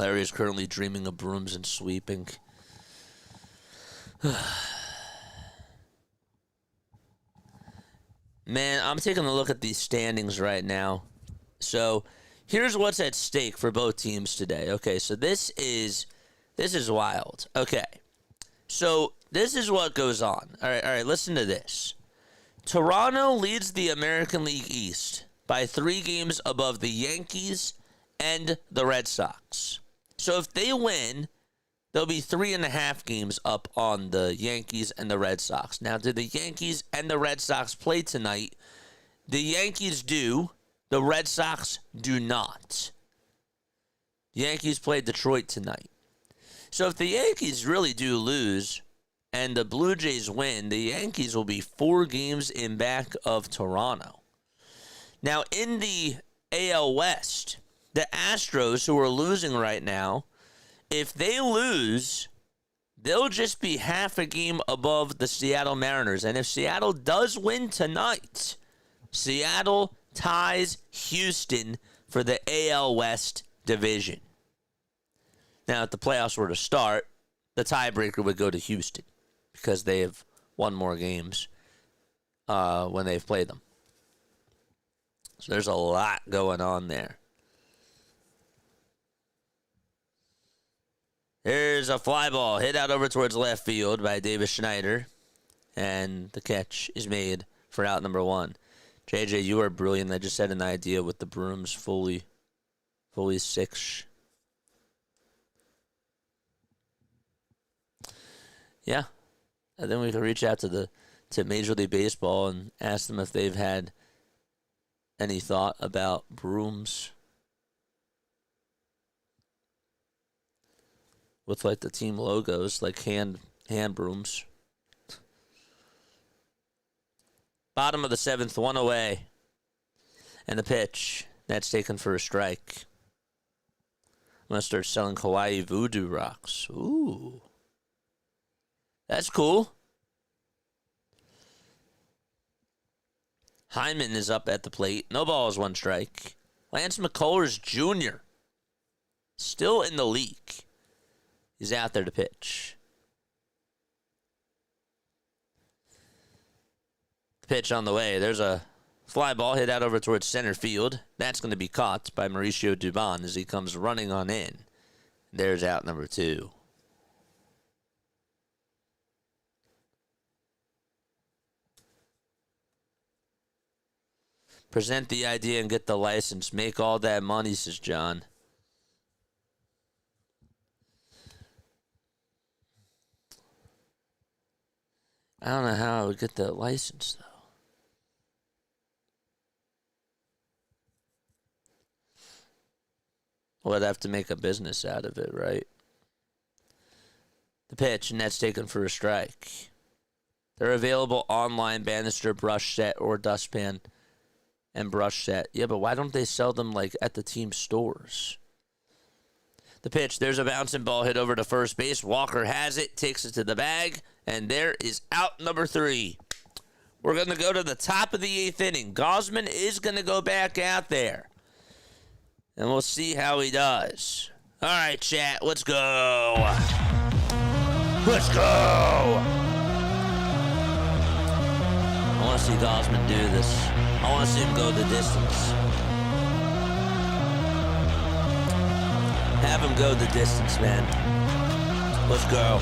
Speaker 2: Larry is currently dreaming of brooms and sweeping. Man, I'm taking a look at these standings right now. So, here's what's at stake for both teams today. Okay, so this is wild. Okay. So, this is what goes on. All right, listen to this. Toronto leads the American League East by 3 games above the Yankees and the Red Sox. So, if they win, they'll be 3.5 games up on the Yankees and the Red Sox. Now, do the Yankees and the Red Sox play tonight? The Yankees do. The Red Sox do not. Yankees play Detroit tonight. So if the Yankees really do lose and the Blue Jays win, the Yankees will be 4 games in back of Toronto. Now, in the AL West, the Astros, who are losing right now, if they lose, they'll just be half a game above the Seattle Mariners. And if Seattle does win tonight, Seattle ties Houston for the AL West division. Now, if the playoffs were to start, the tiebreaker would go to Houston because they have won more games when they've played them. So there's a lot going on there. Here's a fly ball hit out over towards left field by Davis Schneider. And the catch is made for out number 1. JJ, you are brilliant. I just had an idea with the brooms fully 6. Yeah. I think we could reach out to Major League Baseball and ask them if they've had any thought about brooms with like the team logos, like hand brooms. Bottom of the 7th, 1 away. And the pitch. That's taken for a strike. I'm going to start selling Hawaii voodoo rocks. Ooh. That's cool. Hyman is up at the plate. No balls, 1 strike. Lance McCullers Jr. still in the league. He's out there to pitch. Pitch on the way. There's a fly ball hit out over towards center field. That's going to be caught by Mauricio Dubon as he comes running on in. There's out number 2. Present the idea and get the license. Make all that money, says John. I don't know how I would get that license, though. Well, I'd have to make a business out of it, right? The pitch, and that's taken for a strike. They're available online, banister, brush set, or dustpan and brush set. Yeah, but why don't they sell them, like, at the team stores? The pitch, there's a bouncing ball hit over to first base. Walker has it, takes it to the bag, and there is out number 3. We're going to go to the top of the 8th inning. Gausman is going to go back out there. And we'll see how he does. All right, chat, let's go. Let's go. I want to see Gausman do this. I want to see him go the distance. Have him go the distance, man. Let's go.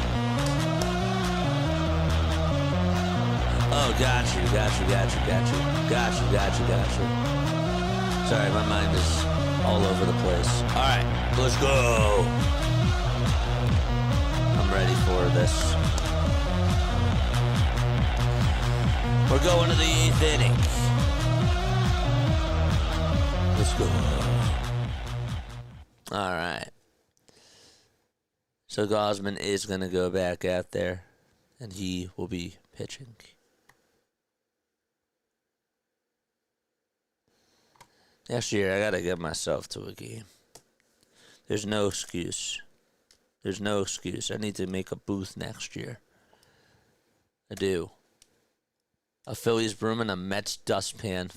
Speaker 2: Oh, got you. Sorry, my mind is all over the place. All right, let's go. I'm ready for this. We're going to the 8th inning. Let's go. All right. So Gausman is going to go back out there, and he will be pitching. Next year, I got to get myself to a game. There's no excuse. I need to make a booth next year. I do. A Phillies broom and a Mets dustpan.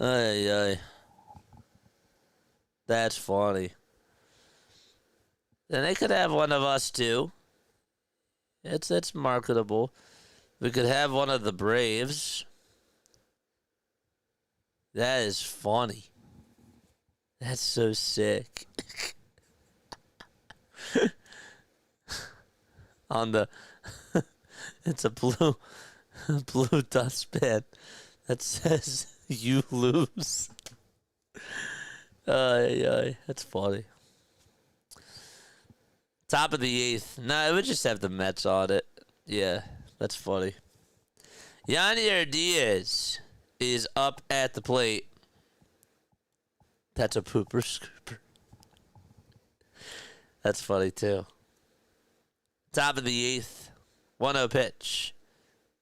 Speaker 2: Ay. That's funny. Then they could have one of us too. It's marketable. We could have one of the Braves. That is funny. That's so sick. On the it's a blue dustpan that says you lose. That's funny. Top of the 8th. No, it would just have the Mets on it. Yeah, that's funny. Yanier Diaz is up at the plate. That's a pooper scooper. That's funny, too. Top of the 8th. 1-0 pitch.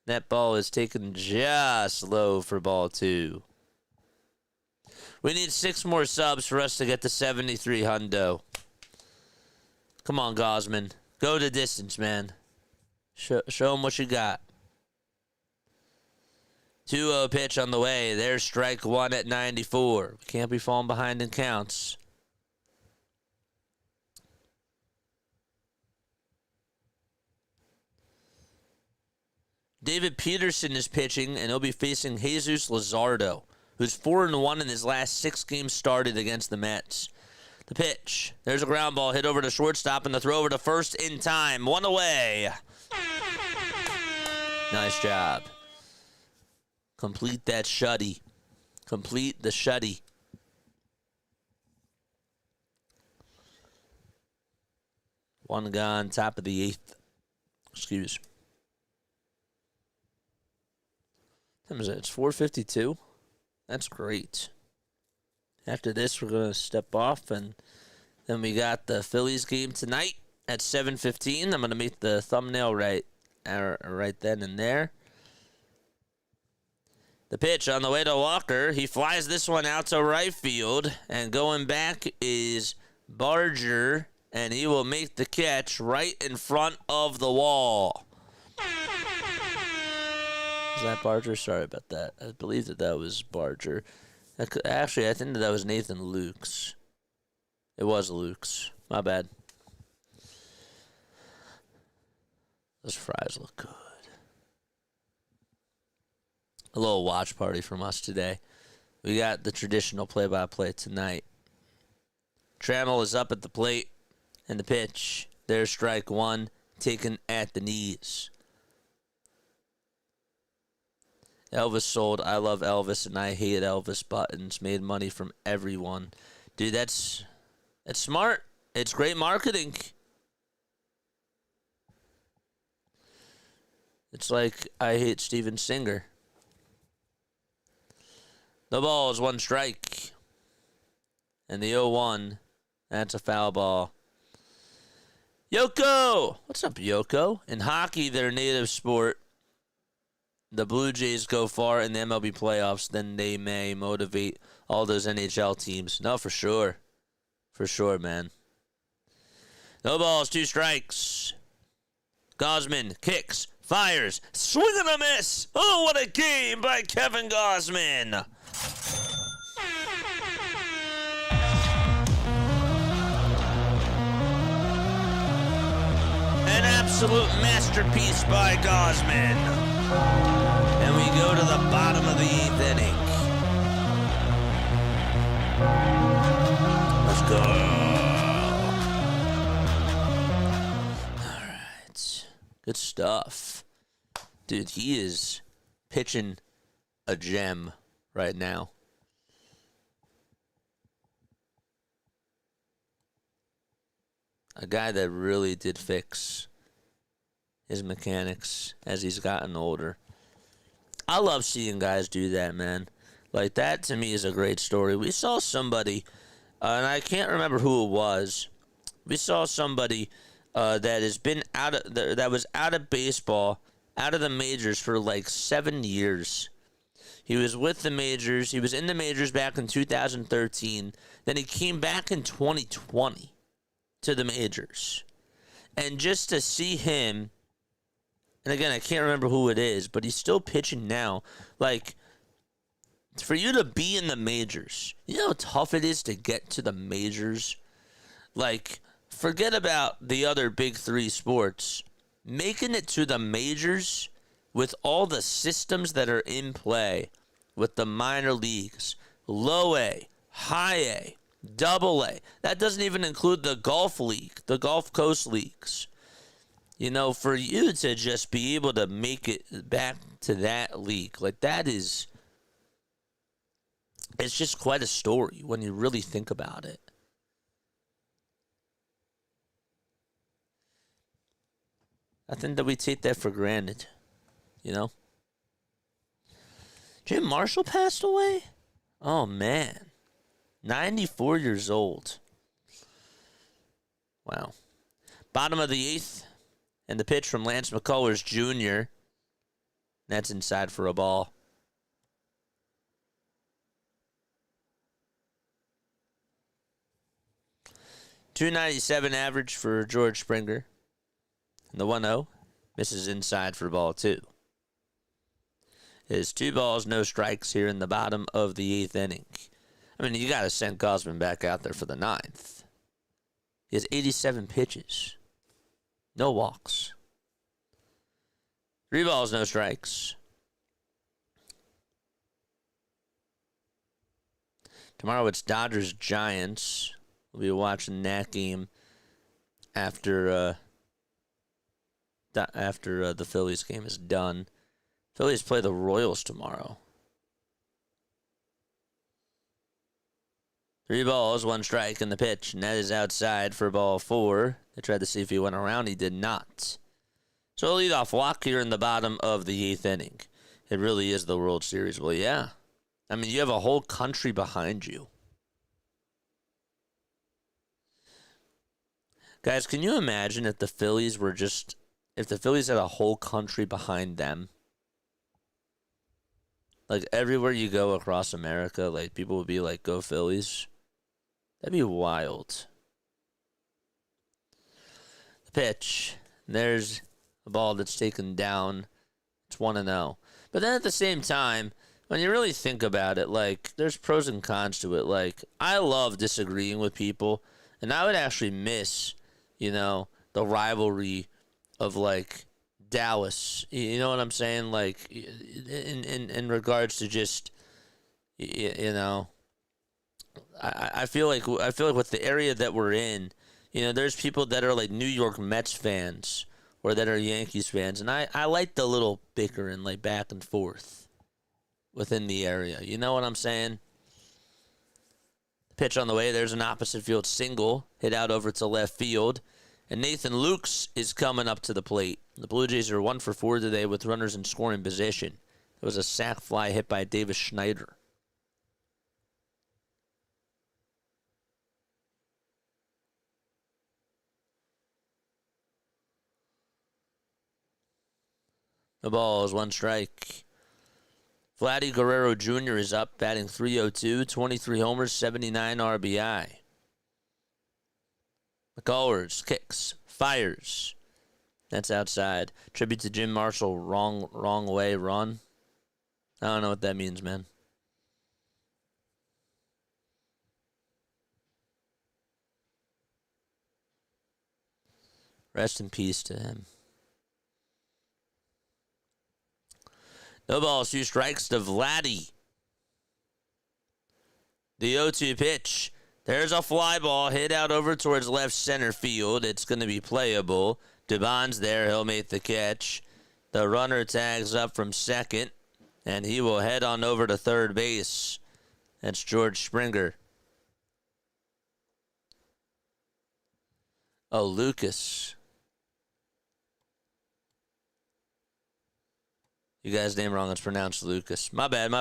Speaker 2: That ball is taken just low for ball 2. We need 6 more subs for us to get to 73 hundo. Come on, Gausman. Go the distance, man. Show them what you got. 2-0 pitch on the way. There's strike 1 at 94. We can't be falling behind in counts. David Peterson is pitching, and he'll be facing Jesus Luzardo, who's 4-1 in his last 6 games started against the Mets. The pitch. There's a ground ball hit over to shortstop, and the throw over to first in time. 1 away. Nice job. Complete that shutty. Complete the shutty. One gone, top of the 8th. Excuse. What time is it? It's 4:52. That's great. After this, we're going to step off, and then we got the Phillies game tonight at 7:15. I'm going to make the thumbnail right then and there. The pitch on the way to Walker. He flies this one out to right field, and going back is Barger, and he will make the catch right in front of the wall. Is that Barger? Sorry about that. I believe that was Barger. Actually, I think that was Nathan Lukes. It was Lukes. My bad. Those fries look good. A little watch party from us today. We got the traditional play-by-play tonight. Trammell is up at the plate, and the pitch. There's strike 1, taken at the knees. Elvis sold I love Elvis and I hate Elvis buttons. Made money from everyone. Dude, that's smart. It's great marketing. It's like I hate Steven Singer. The ball is 1 strike. And the 0-1, that's a foul ball. Yoko! What's up, Yoko? In hockey, their native sport, the Blue Jays go far in the MLB playoffs, then they may motivate all those NHL teams. No, for sure. For sure, man. No balls, 2 strikes. Gausman kicks, fires, swing and a miss. Oh, what a game by Kevin Gausman. An absolute masterpiece by Gausman. And we go to the bottom of the 8th inning. Let's go. All right. Good stuff. Dude, he is pitching a gem right now. A guy that really did fix his mechanics as he's gotten older. I love seeing guys do that, man. Like, that to me is a great story. We saw somebody, and I can't remember who it was. We saw somebody that has been that was out of baseball, out of the majors for like 7 years. He was with the majors. He was in the majors back in 2013. Then he came back in 2020 to the majors. And just to see him, and again, I can't remember who it is, but he's still pitching now. Like, for you to be in the majors, you know how tough it is to get to the majors? Like, forget about the other big 3 sports. Making it to the majors with all the systems that are in play with the minor leagues, low A, high A, double A. That doesn't even include the golf league, the Gulf Coast leagues. You know, for you to just be able to make it back to that league, like, that is, it's just quite a story when you really think about it. I think that we take that for granted, you know? Jim Marshall passed away? Oh, man. 94 years old. Wow. Bottom of the 8th, and the pitch from Lance McCullers Jr. That's inside for a ball. .297 average for George Springer. And the 1-0 misses inside for ball 2. It's 2 balls, no strikes here in the bottom of the 8th inning. I mean, you got to send Gausman back out there for the 9th. He has 87 pitches. No walks. 3 balls, no strikes. Tomorrow it's Dodgers-Giants. We'll be watching that game after the Phillies game is done. Phillies play the Royals tomorrow. 3 balls, 1 strike in the pitch, and that is outside for ball 4. They tried to see if he went around. He did not. So a leadoff walk here in the bottom of the 8th inning. It really is the World Series. Well, yeah. I mean, you have a whole country behind you. Guys, can you imagine if the Phillies had a whole country behind them? Like, everywhere you go across America, like, people would be like, go Phillies. That'd be wild. The pitch. There's a ball that's taken down. It's 1-0. But then at the same time, when you really think about it, like, there's pros and cons to it. Like, I love disagreeing with people, and I would actually miss, the rivalry of, like, Dallas. You know what I'm saying? Like, in regards to just, I feel like with the area that we're in, there's people that are like New York Mets fans or that are Yankees fans, and I like the little bickering, like, back and forth within the area. You know what I'm saying? Pitch on the way. There's an opposite field single hit out over to left field, and Nathan Lukes is coming up to the plate. The Blue Jays are 1 for 4 today with runners in scoring position. It was a sac fly hit by Davis Schneider. The ball is 1 strike. Vladdy Guerrero Jr. is up, batting .302, 23 homers, 79 RBI. McCullers kicks, fires. That's outside. Tribute to Jim Marshall, wrong way run. I don't know what that means, man. Rest in peace to him. No balls, 2 strikes to Vladdy. The 0-2 pitch. There's a fly ball hit out over towards left center field. It's going to be playable. Dubon's there. He'll make the catch. The runner tags up from second, and he will head on over to third base. That's George Springer. Oh, Lucas. You guys' name wrong. It's pronounced Lucas. My bad.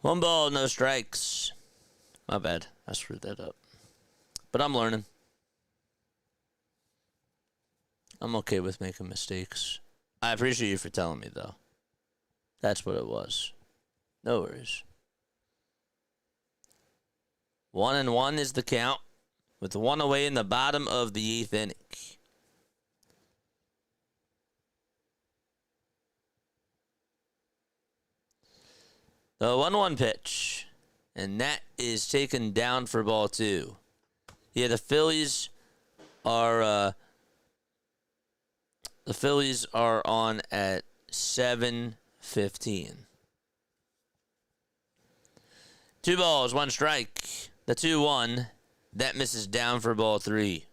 Speaker 2: One ball, no strikes. My bad. I screwed that up. But I'm learning. I'm okay with making mistakes. I appreciate you for telling me, though. That's what it was. No worries. 1-1 is the count, with 1 away in the bottom of the 8th inning. The 1-1 pitch, and that is taken down for ball 2. Yeah, the Phillies are on at 7:15. 2 balls, 1 strike. The 2-1. That misses down for ball 3.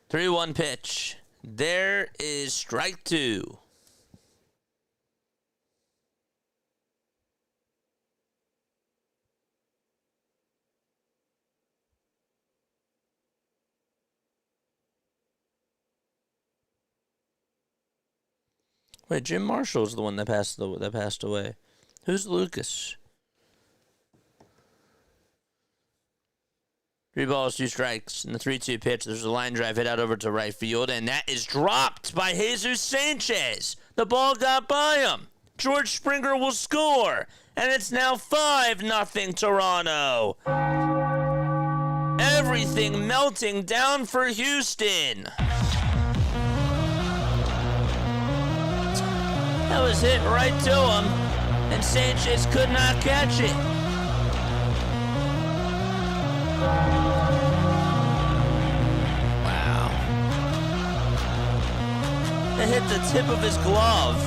Speaker 2: Three-one pitch. There is strike 2. Wait, Jim Marshall's the one that passed away. Who's Lucas? 3 balls, 2 strikes. In the 3-2 pitch, there's a line drive hit out over to right field, and that is dropped by Jesus Sanchez. The ball got by him. George Springer will score, and it's now 5-0 Toronto. Everything melting down for Houston. That was hit right to him, and Sanchez could not catch it. Wow. It hit the tip of his glove,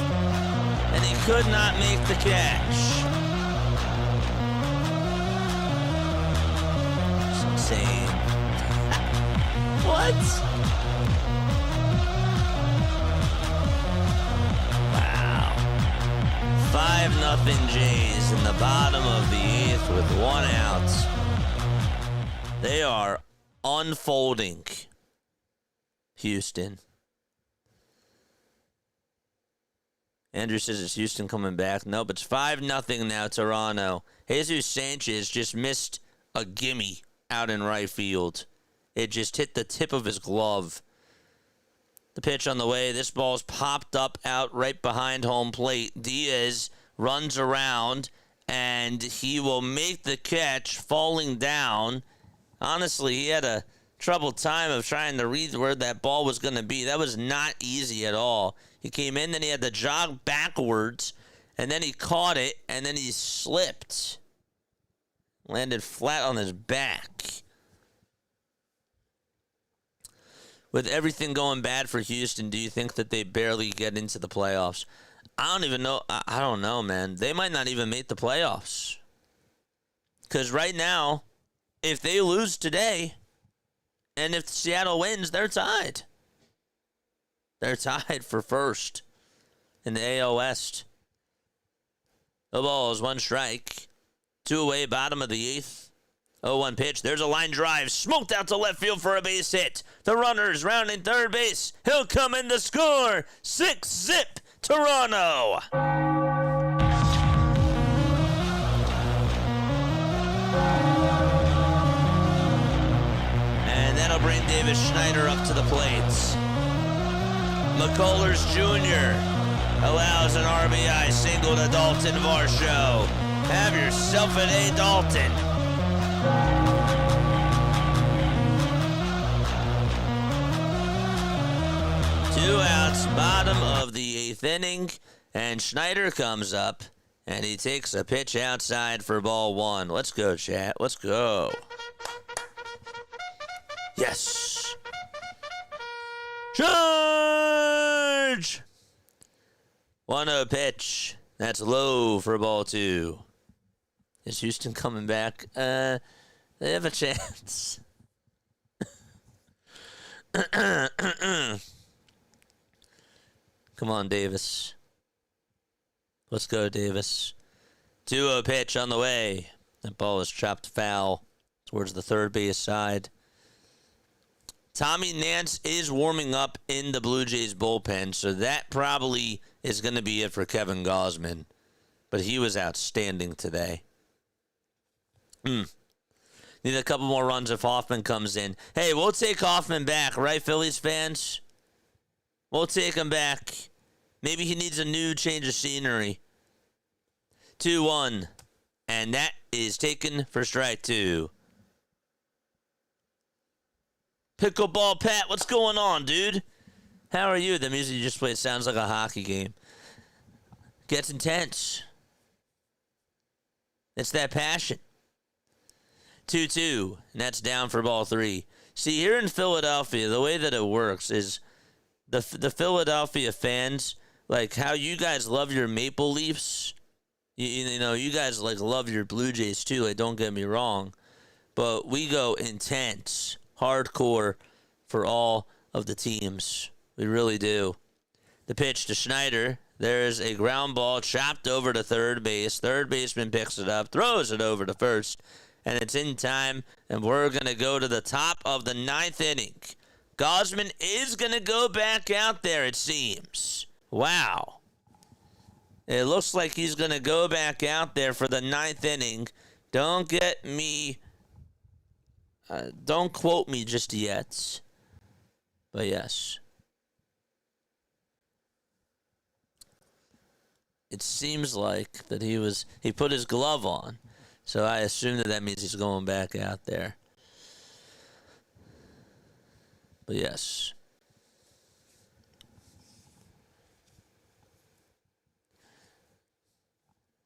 Speaker 2: and he could not make the catch. It's insane. What? Wow. 5-0 Jays in the bottom of the 8th with 1 out. They are unfolding. Houston. Andrew says it's Houston coming back. Nope, it's 5-0 now, Toronto. Jesus Sanchez just missed a gimme out in right field. It just hit the tip of his glove. The pitch on the way. This ball's popped up out right behind home plate. Diaz runs around, and he will make the catch falling down. Honestly, he had a troubled time of trying to read where that ball was going to be. That was not easy at all. He came in, then he had to jog backwards, and then he caught it, and then he slipped. Landed flat on his back. With everything going bad for Houston, do you think that they barely get into the playoffs? I don't even know. I don't know, man. They might not even make the playoffs. Because right now, if they lose today, and if Seattle wins, they're tied. They're tied for first in the AL West. No balls, 1 strike. 2 away, bottom of the 8th. 0-1 pitch. There's a line drive. Smoked out to left field for a base hit. The runner's rounding third base. He'll come in to score. 6-0 Toronto. And that'll bring Davis Schneider up to the plate. McCullers Jr. allows an RBI single to Dalton Varsho. Have yourself a day, Dalton. Two outs, bottom of the 8th inning, and Schneider comes up, and he takes a pitch outside for ball 1. Let's go, chat. Let's go. Yes. Charge! 1-0 pitch. That's low for ball 2. Is Houston coming back? They have a chance. Come on, Davis. Let's go, Davis. 2-0 pitch on the way. That ball is chopped foul towards the third base side. Tommy Nance is warming up in the Blue Jays bullpen, so that probably is going to be it for Kevin Gausman. But he was outstanding today. Need a couple more runs if Hoffman comes in. Hey, we'll take Hoffman back, right, Phillies fans? We'll take him back. Maybe he needs a new change of scenery. 2-1. And that is taken for strike 2. Pickleball Pat, what's going on, dude? How are you? The music you just played sounds like a hockey game. gets intense. It's that passion. 2-2, and that's down for ball 3. See, here in Philadelphia, the way that it works is the Philadelphia fans, like how you guys love your Maple Leafs. You know, you guys like love your Blue Jays too. Like, don't get me wrong, but we go intense, hardcore for all of the teams. We really do. The pitch to Schneider. There's a ground ball chopped over to third base. Third baseman picks it up, throws it over to first, and it's in time, and we're going to go to the top of the 9th inning. Gausman is going to go back out there, it seems. Wow. It looks like he's going to go back out there for the 9th inning. Don't get me... don't quote me just yet. But yes. It seems like that he put his glove on. So I assume that means he's going back out there. But yes.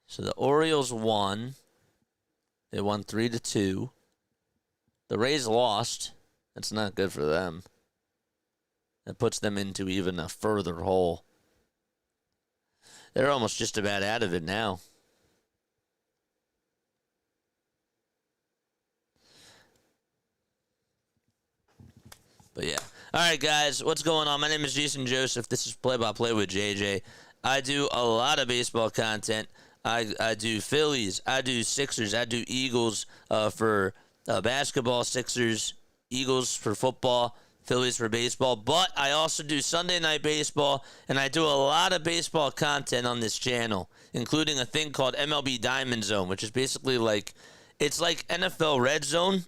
Speaker 2: So the Orioles won. They won 3-2. The Rays lost. That's not good for them. That puts them into even a further hole. They're almost just about out of it now. But yeah. All right, guys. What's going on? My name is Jason Joseph. This is Play-by-Play with JJ. I do a lot of baseball content. I do Phillies. I do Sixers. I do Eagles for basketball, Sixers, Eagles for football, Phillies for baseball. But I also do Sunday Night Baseball, and I do a lot of baseball content on this channel, including a thing called MLB Diamond Zone, which is basically like, it's like NFL Red Zone.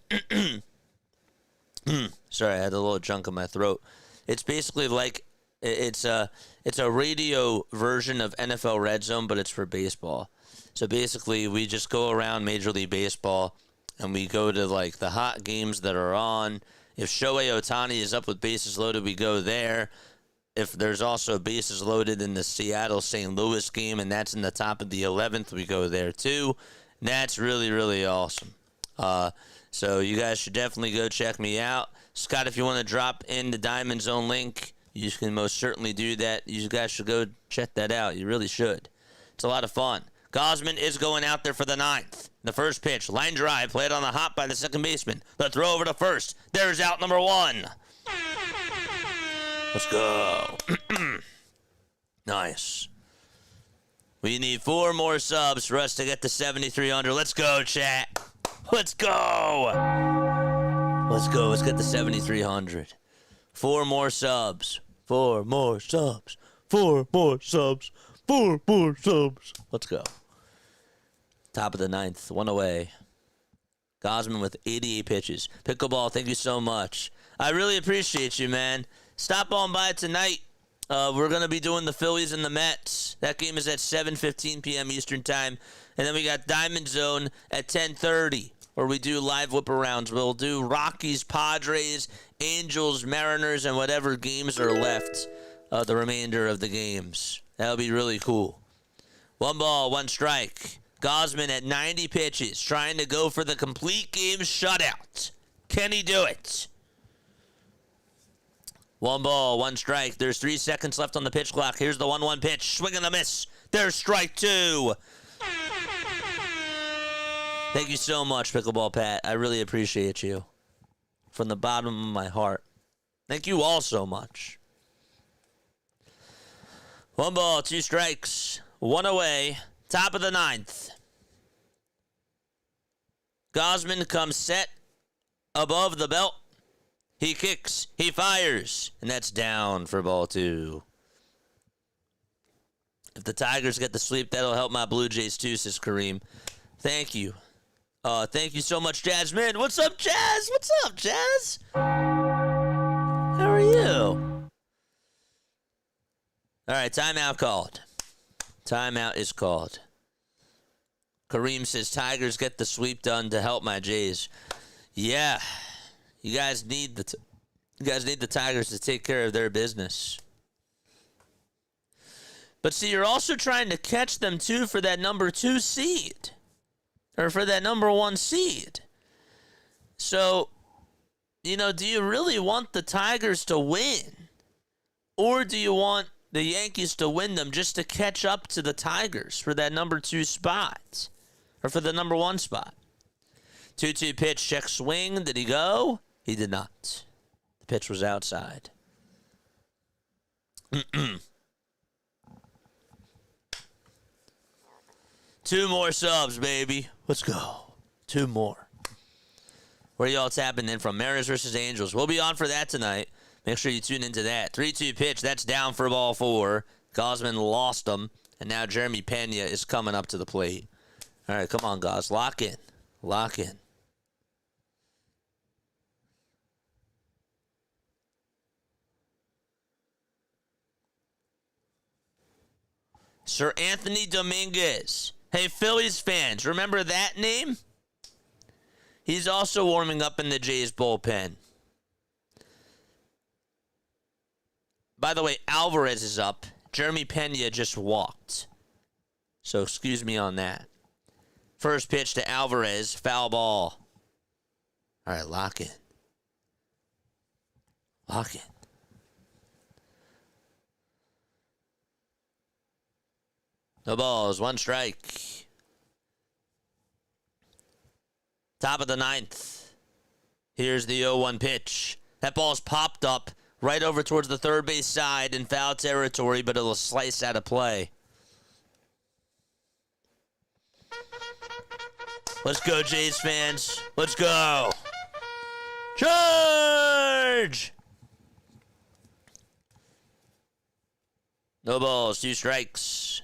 Speaker 2: Sorry, I had a little junk in my throat. It's basically like, it's a radio version of NFL Red Zone, but it's for baseball. So basically, we just go around Major League Baseball, and we go to like the hot games that are on. If Shohei Ohtani is up with bases loaded, we go there. If there's also bases loaded in the Seattle-St. Louis game, and that's in the top of the 11th, we go there too. And that's really, really awesome. So you guys should definitely go check me out. Scott, if you want to drop in the Diamond Zone link, you can most certainly do that. You guys should go check that out. You really should. It's a lot of fun. Gausman is going out there for the 9th. The first pitch, line drive, played on the hop by the second baseman. The throw over to first. There's out number 1. Let's go. Nice. We need 4 more subs for us to get to 7,300. Let's go, chat. Let's go. Let's go. Let's get to 7,300. 4 more subs. 4 more subs. 4 more subs. 4 more subs. Let's go. Top of the 9th. 1 away. Gausman with 88 pitches. Pickleball, thank you so much. I really appreciate you, man. Stop on by tonight. We're going to be doing the Phillies and the Mets. That game is at 7:15 p.m. Eastern Time. And then we got Diamond Zone at 10:30, where we do live whip-arounds. We'll do Rockies, Padres, Angels, Mariners, and whatever games are left, the remainder of the games. That'll be really cool. 1 ball, 1 strike. Gausman at 90 pitches, trying to go for the complete game shutout. Can he do it? 1 ball, 1 strike. There's 3 seconds left on the pitch clock. Here's the 1-1 pitch. Swing and a miss. There's strike 2. Thank you so much, Pickleball Pat. I really appreciate you. From the bottom of my heart. Thank you all so much. 1 ball, 2 strikes. 1 away. Top of the 9th. Gausman comes set above the belt. He kicks. He fires. And that's down for ball 2. If the Tigers get the sweep, that'll help my Blue Jays too, says Kareem. Thank you. Thank you so much, Jasmine. What's up, Jazz? What's up, Jazz? How are you? All right, timeout called. Timeout is called. Kareem says Tigers get the sweep done to help my Jays. Yeah, you guys need the Tigers to take care of their business. But see, you're also trying to catch them, too, for that number 2 seed. Or for that number 1 seed. So, you know, do you really want the Tigers to win? Or do you want the Yankees to win them just to catch up to the Tigers for that number 2 spot? Or for the number 1 spot? 2-2 pitch, check swing. Did he go? He did not. The pitch was outside. 2 more subs, baby. Let's go. 2 more. Where y'all tapping in from? Mariners versus Angels. We'll be on for that tonight. Make sure you tune into that. 3-2 pitch. That's down for ball 4. Gausman lost him. And now Jeremy Pena is coming up to the plate. All right, come on, guys. Lock in. Lock in. Sir Anthony Dominguez. Hey, Phillies fans, remember that name? He's also warming up in the Jays bullpen. By the way, Alvarez is up. Jeremy Pena just walked. So excuse me on that. First pitch to Alvarez, foul ball. All right, lock in. Lock in. No balls, 1 strike. Top of the 9th. Here's the 0-1 pitch. That ball's popped up right over towards the third base side in foul territory, but it'll slice out of play. Let's go, Jays fans. Let's go. Charge! No balls, 2 strikes.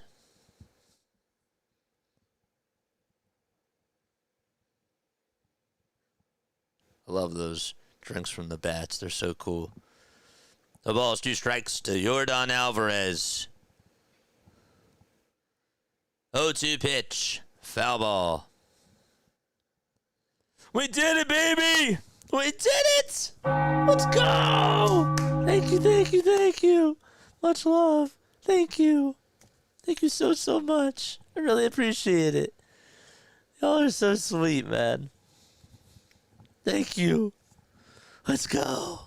Speaker 2: I love those drinks from the bats. They're so cool. The ball's 2 strikes to Yordan Alvarez. 0-2 pitch. Foul ball. We did it, baby! We did it! Let's go! Thank you, thank you, thank you. Much love. Thank you. Thank you so, so much. I really appreciate it. Y'all are so sweet, man. Thank you. Let's go.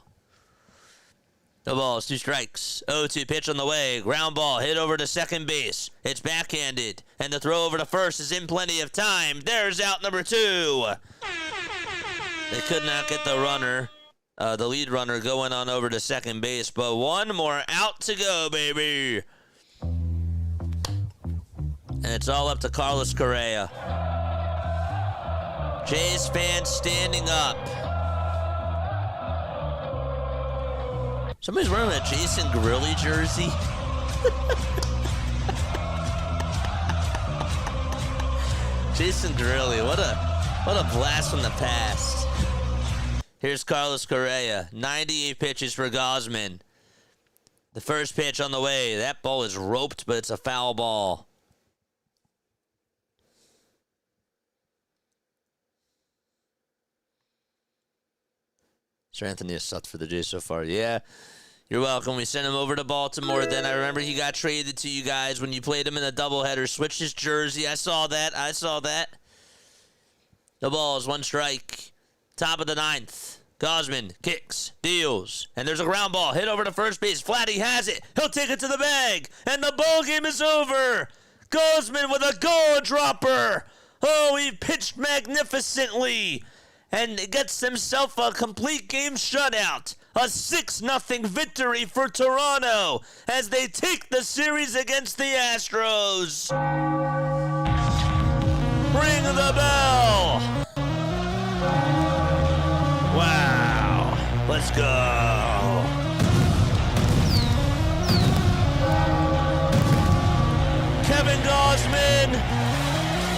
Speaker 2: No balls, 2 strikes. 0-2 pitch on the way. Ground ball hit over to second base. It's backhanded. And the throw over to first is in plenty of time. There's out number 2. They could not get the runner, the lead runner, going on over to second base. But 1 more out to go, baby. And it's all up to Carlos Correa. Jays fans standing up. Somebody's wearing a Jason Grilli jersey. Jason Grilli, what a blast from the past. Here's Carlos Correa. 98 pitches for Gausman. The first pitch on the way. That ball is roped, but it's a foul ball. Sir Anthony has sucked for the Jays so far. Yeah, you're welcome. We sent him over to Baltimore. Then I remember he got traded to you guys when you played him in a doubleheader. Switched his jersey. I saw that. The ball is 1 strike. Top of the 9th. Gausman kicks, deals, and there's a ground ball hit over to first base. Vladdy has it. He'll take it to the bag, and the ball game is over. Gausman with a goal dropper. Oh, he pitched magnificently. And gets himself a complete game shutout. A 6-0 victory for Toronto as they take the series against the Astros. Ring the bell. Wow. Let's go. Kevin Gausman.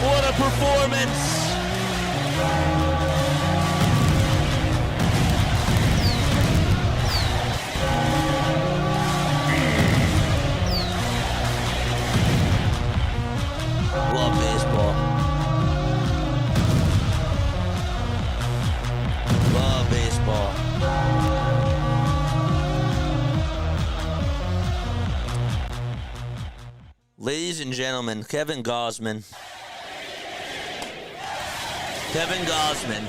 Speaker 2: What a performance. Love baseball. Love baseball. ladies and gentlemen, Kevin Gausman. Kevin Gausman.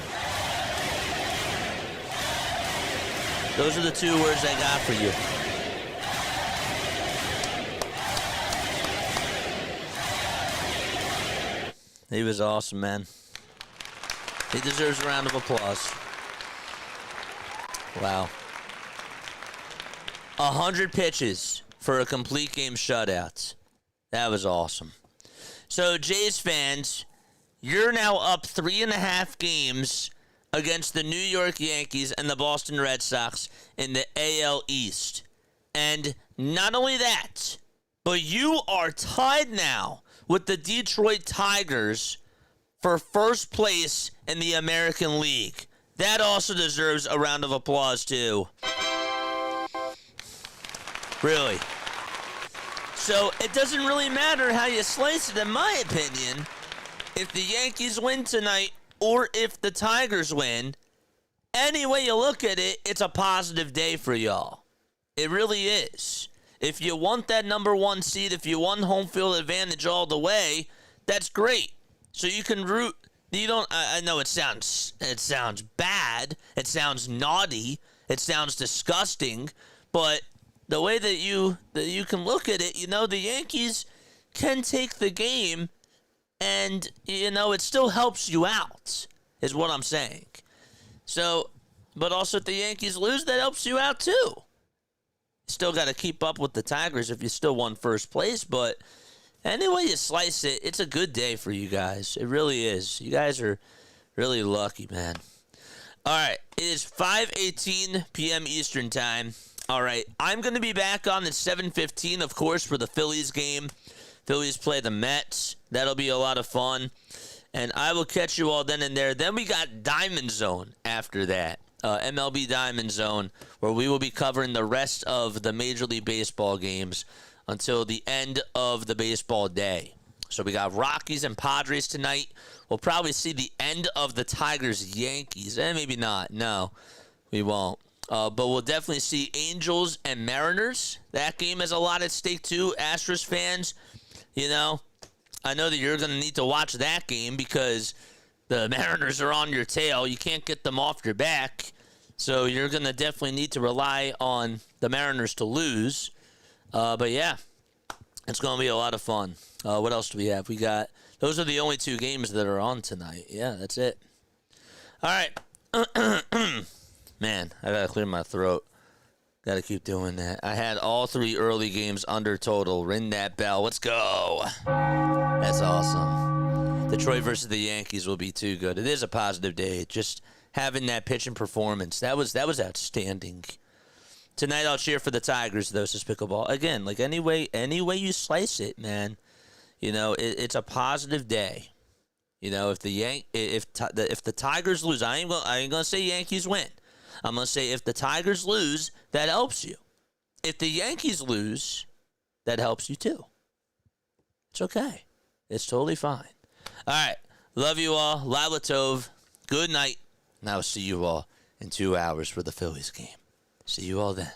Speaker 2: Those are the 2 words I got for you. He was awesome, man. He deserves a round of applause. Wow. 100 pitches for a complete game shutout. That was awesome. So, Jays fans, you're now up 3.5 games against the New York Yankees and the Boston Red Sox in the AL East. And not only that, but you are tied now with the Detroit Tigers for first place in the American League. That also deserves a round of applause, too. Really. So it doesn't really matter how you slice it, in my opinion. If the Yankees win tonight or if the Tigers win, any way you look at it, it's a positive day for y'all. It really is. If you want that number 1 seed, if you want home field advantage all the way, that's great. So you can root. You don't. I know it sounds bad. It sounds naughty. It sounds disgusting. But the way that you can look at it, the Yankees can take the game, and it still helps you out, is what I'm saying. So, but also if the Yankees lose, that helps you out too. Still got to keep up with the Tigers if you still won first place, but any way you slice it, it's a good day for you guys. It really is. You guys are really lucky, man. All right, it is 5:18 p.m. Eastern time. All right, I'm going to be back on at 7:15, of course, for the Phillies game. Phillies play the Mets. That'll be a lot of fun. And I will catch you all then and there. Then we got Diamond Zone after that. MLB Diamond Zone, where we will be covering the rest of the Major League Baseball games until the end of the baseball day. So we got Rockies and Padres tonight. We'll probably see the end of the Tigers-Yankees. Maybe not. No, we won't. But we'll definitely see Angels and Mariners. That game has a lot at stake too. Astros fans, I know that you're going to need to watch that game because the Mariners are on your tail. You can't get them off your back. So you're going to definitely need to rely on the Mariners to lose. But yeah, it's going to be a lot of fun. What else do we have? Those are the only 2 games that are on tonight. Yeah, that's it. All right. Man, I got to clear my throat. Got to keep doing that. I had all 3 early games under total. Ring that bell. Let's go. That's awesome. Detroit versus the Yankees will be too good. It is a positive day. Just having that pitching performance. That was outstanding. Tonight I'll cheer for the Tigers, though, says Pickleball. Again, like any way you slice it, man, it's a positive day. If the Tigers lose, I ain't gonna say Yankees win. I'm gonna say if the Tigers lose, that helps you. If the Yankees lose, that helps you too. It's okay. It's totally fine. All right. Love you all. Lila Tov. Good night. And I will see you all in 2 hours for the Phillies game. See you all then.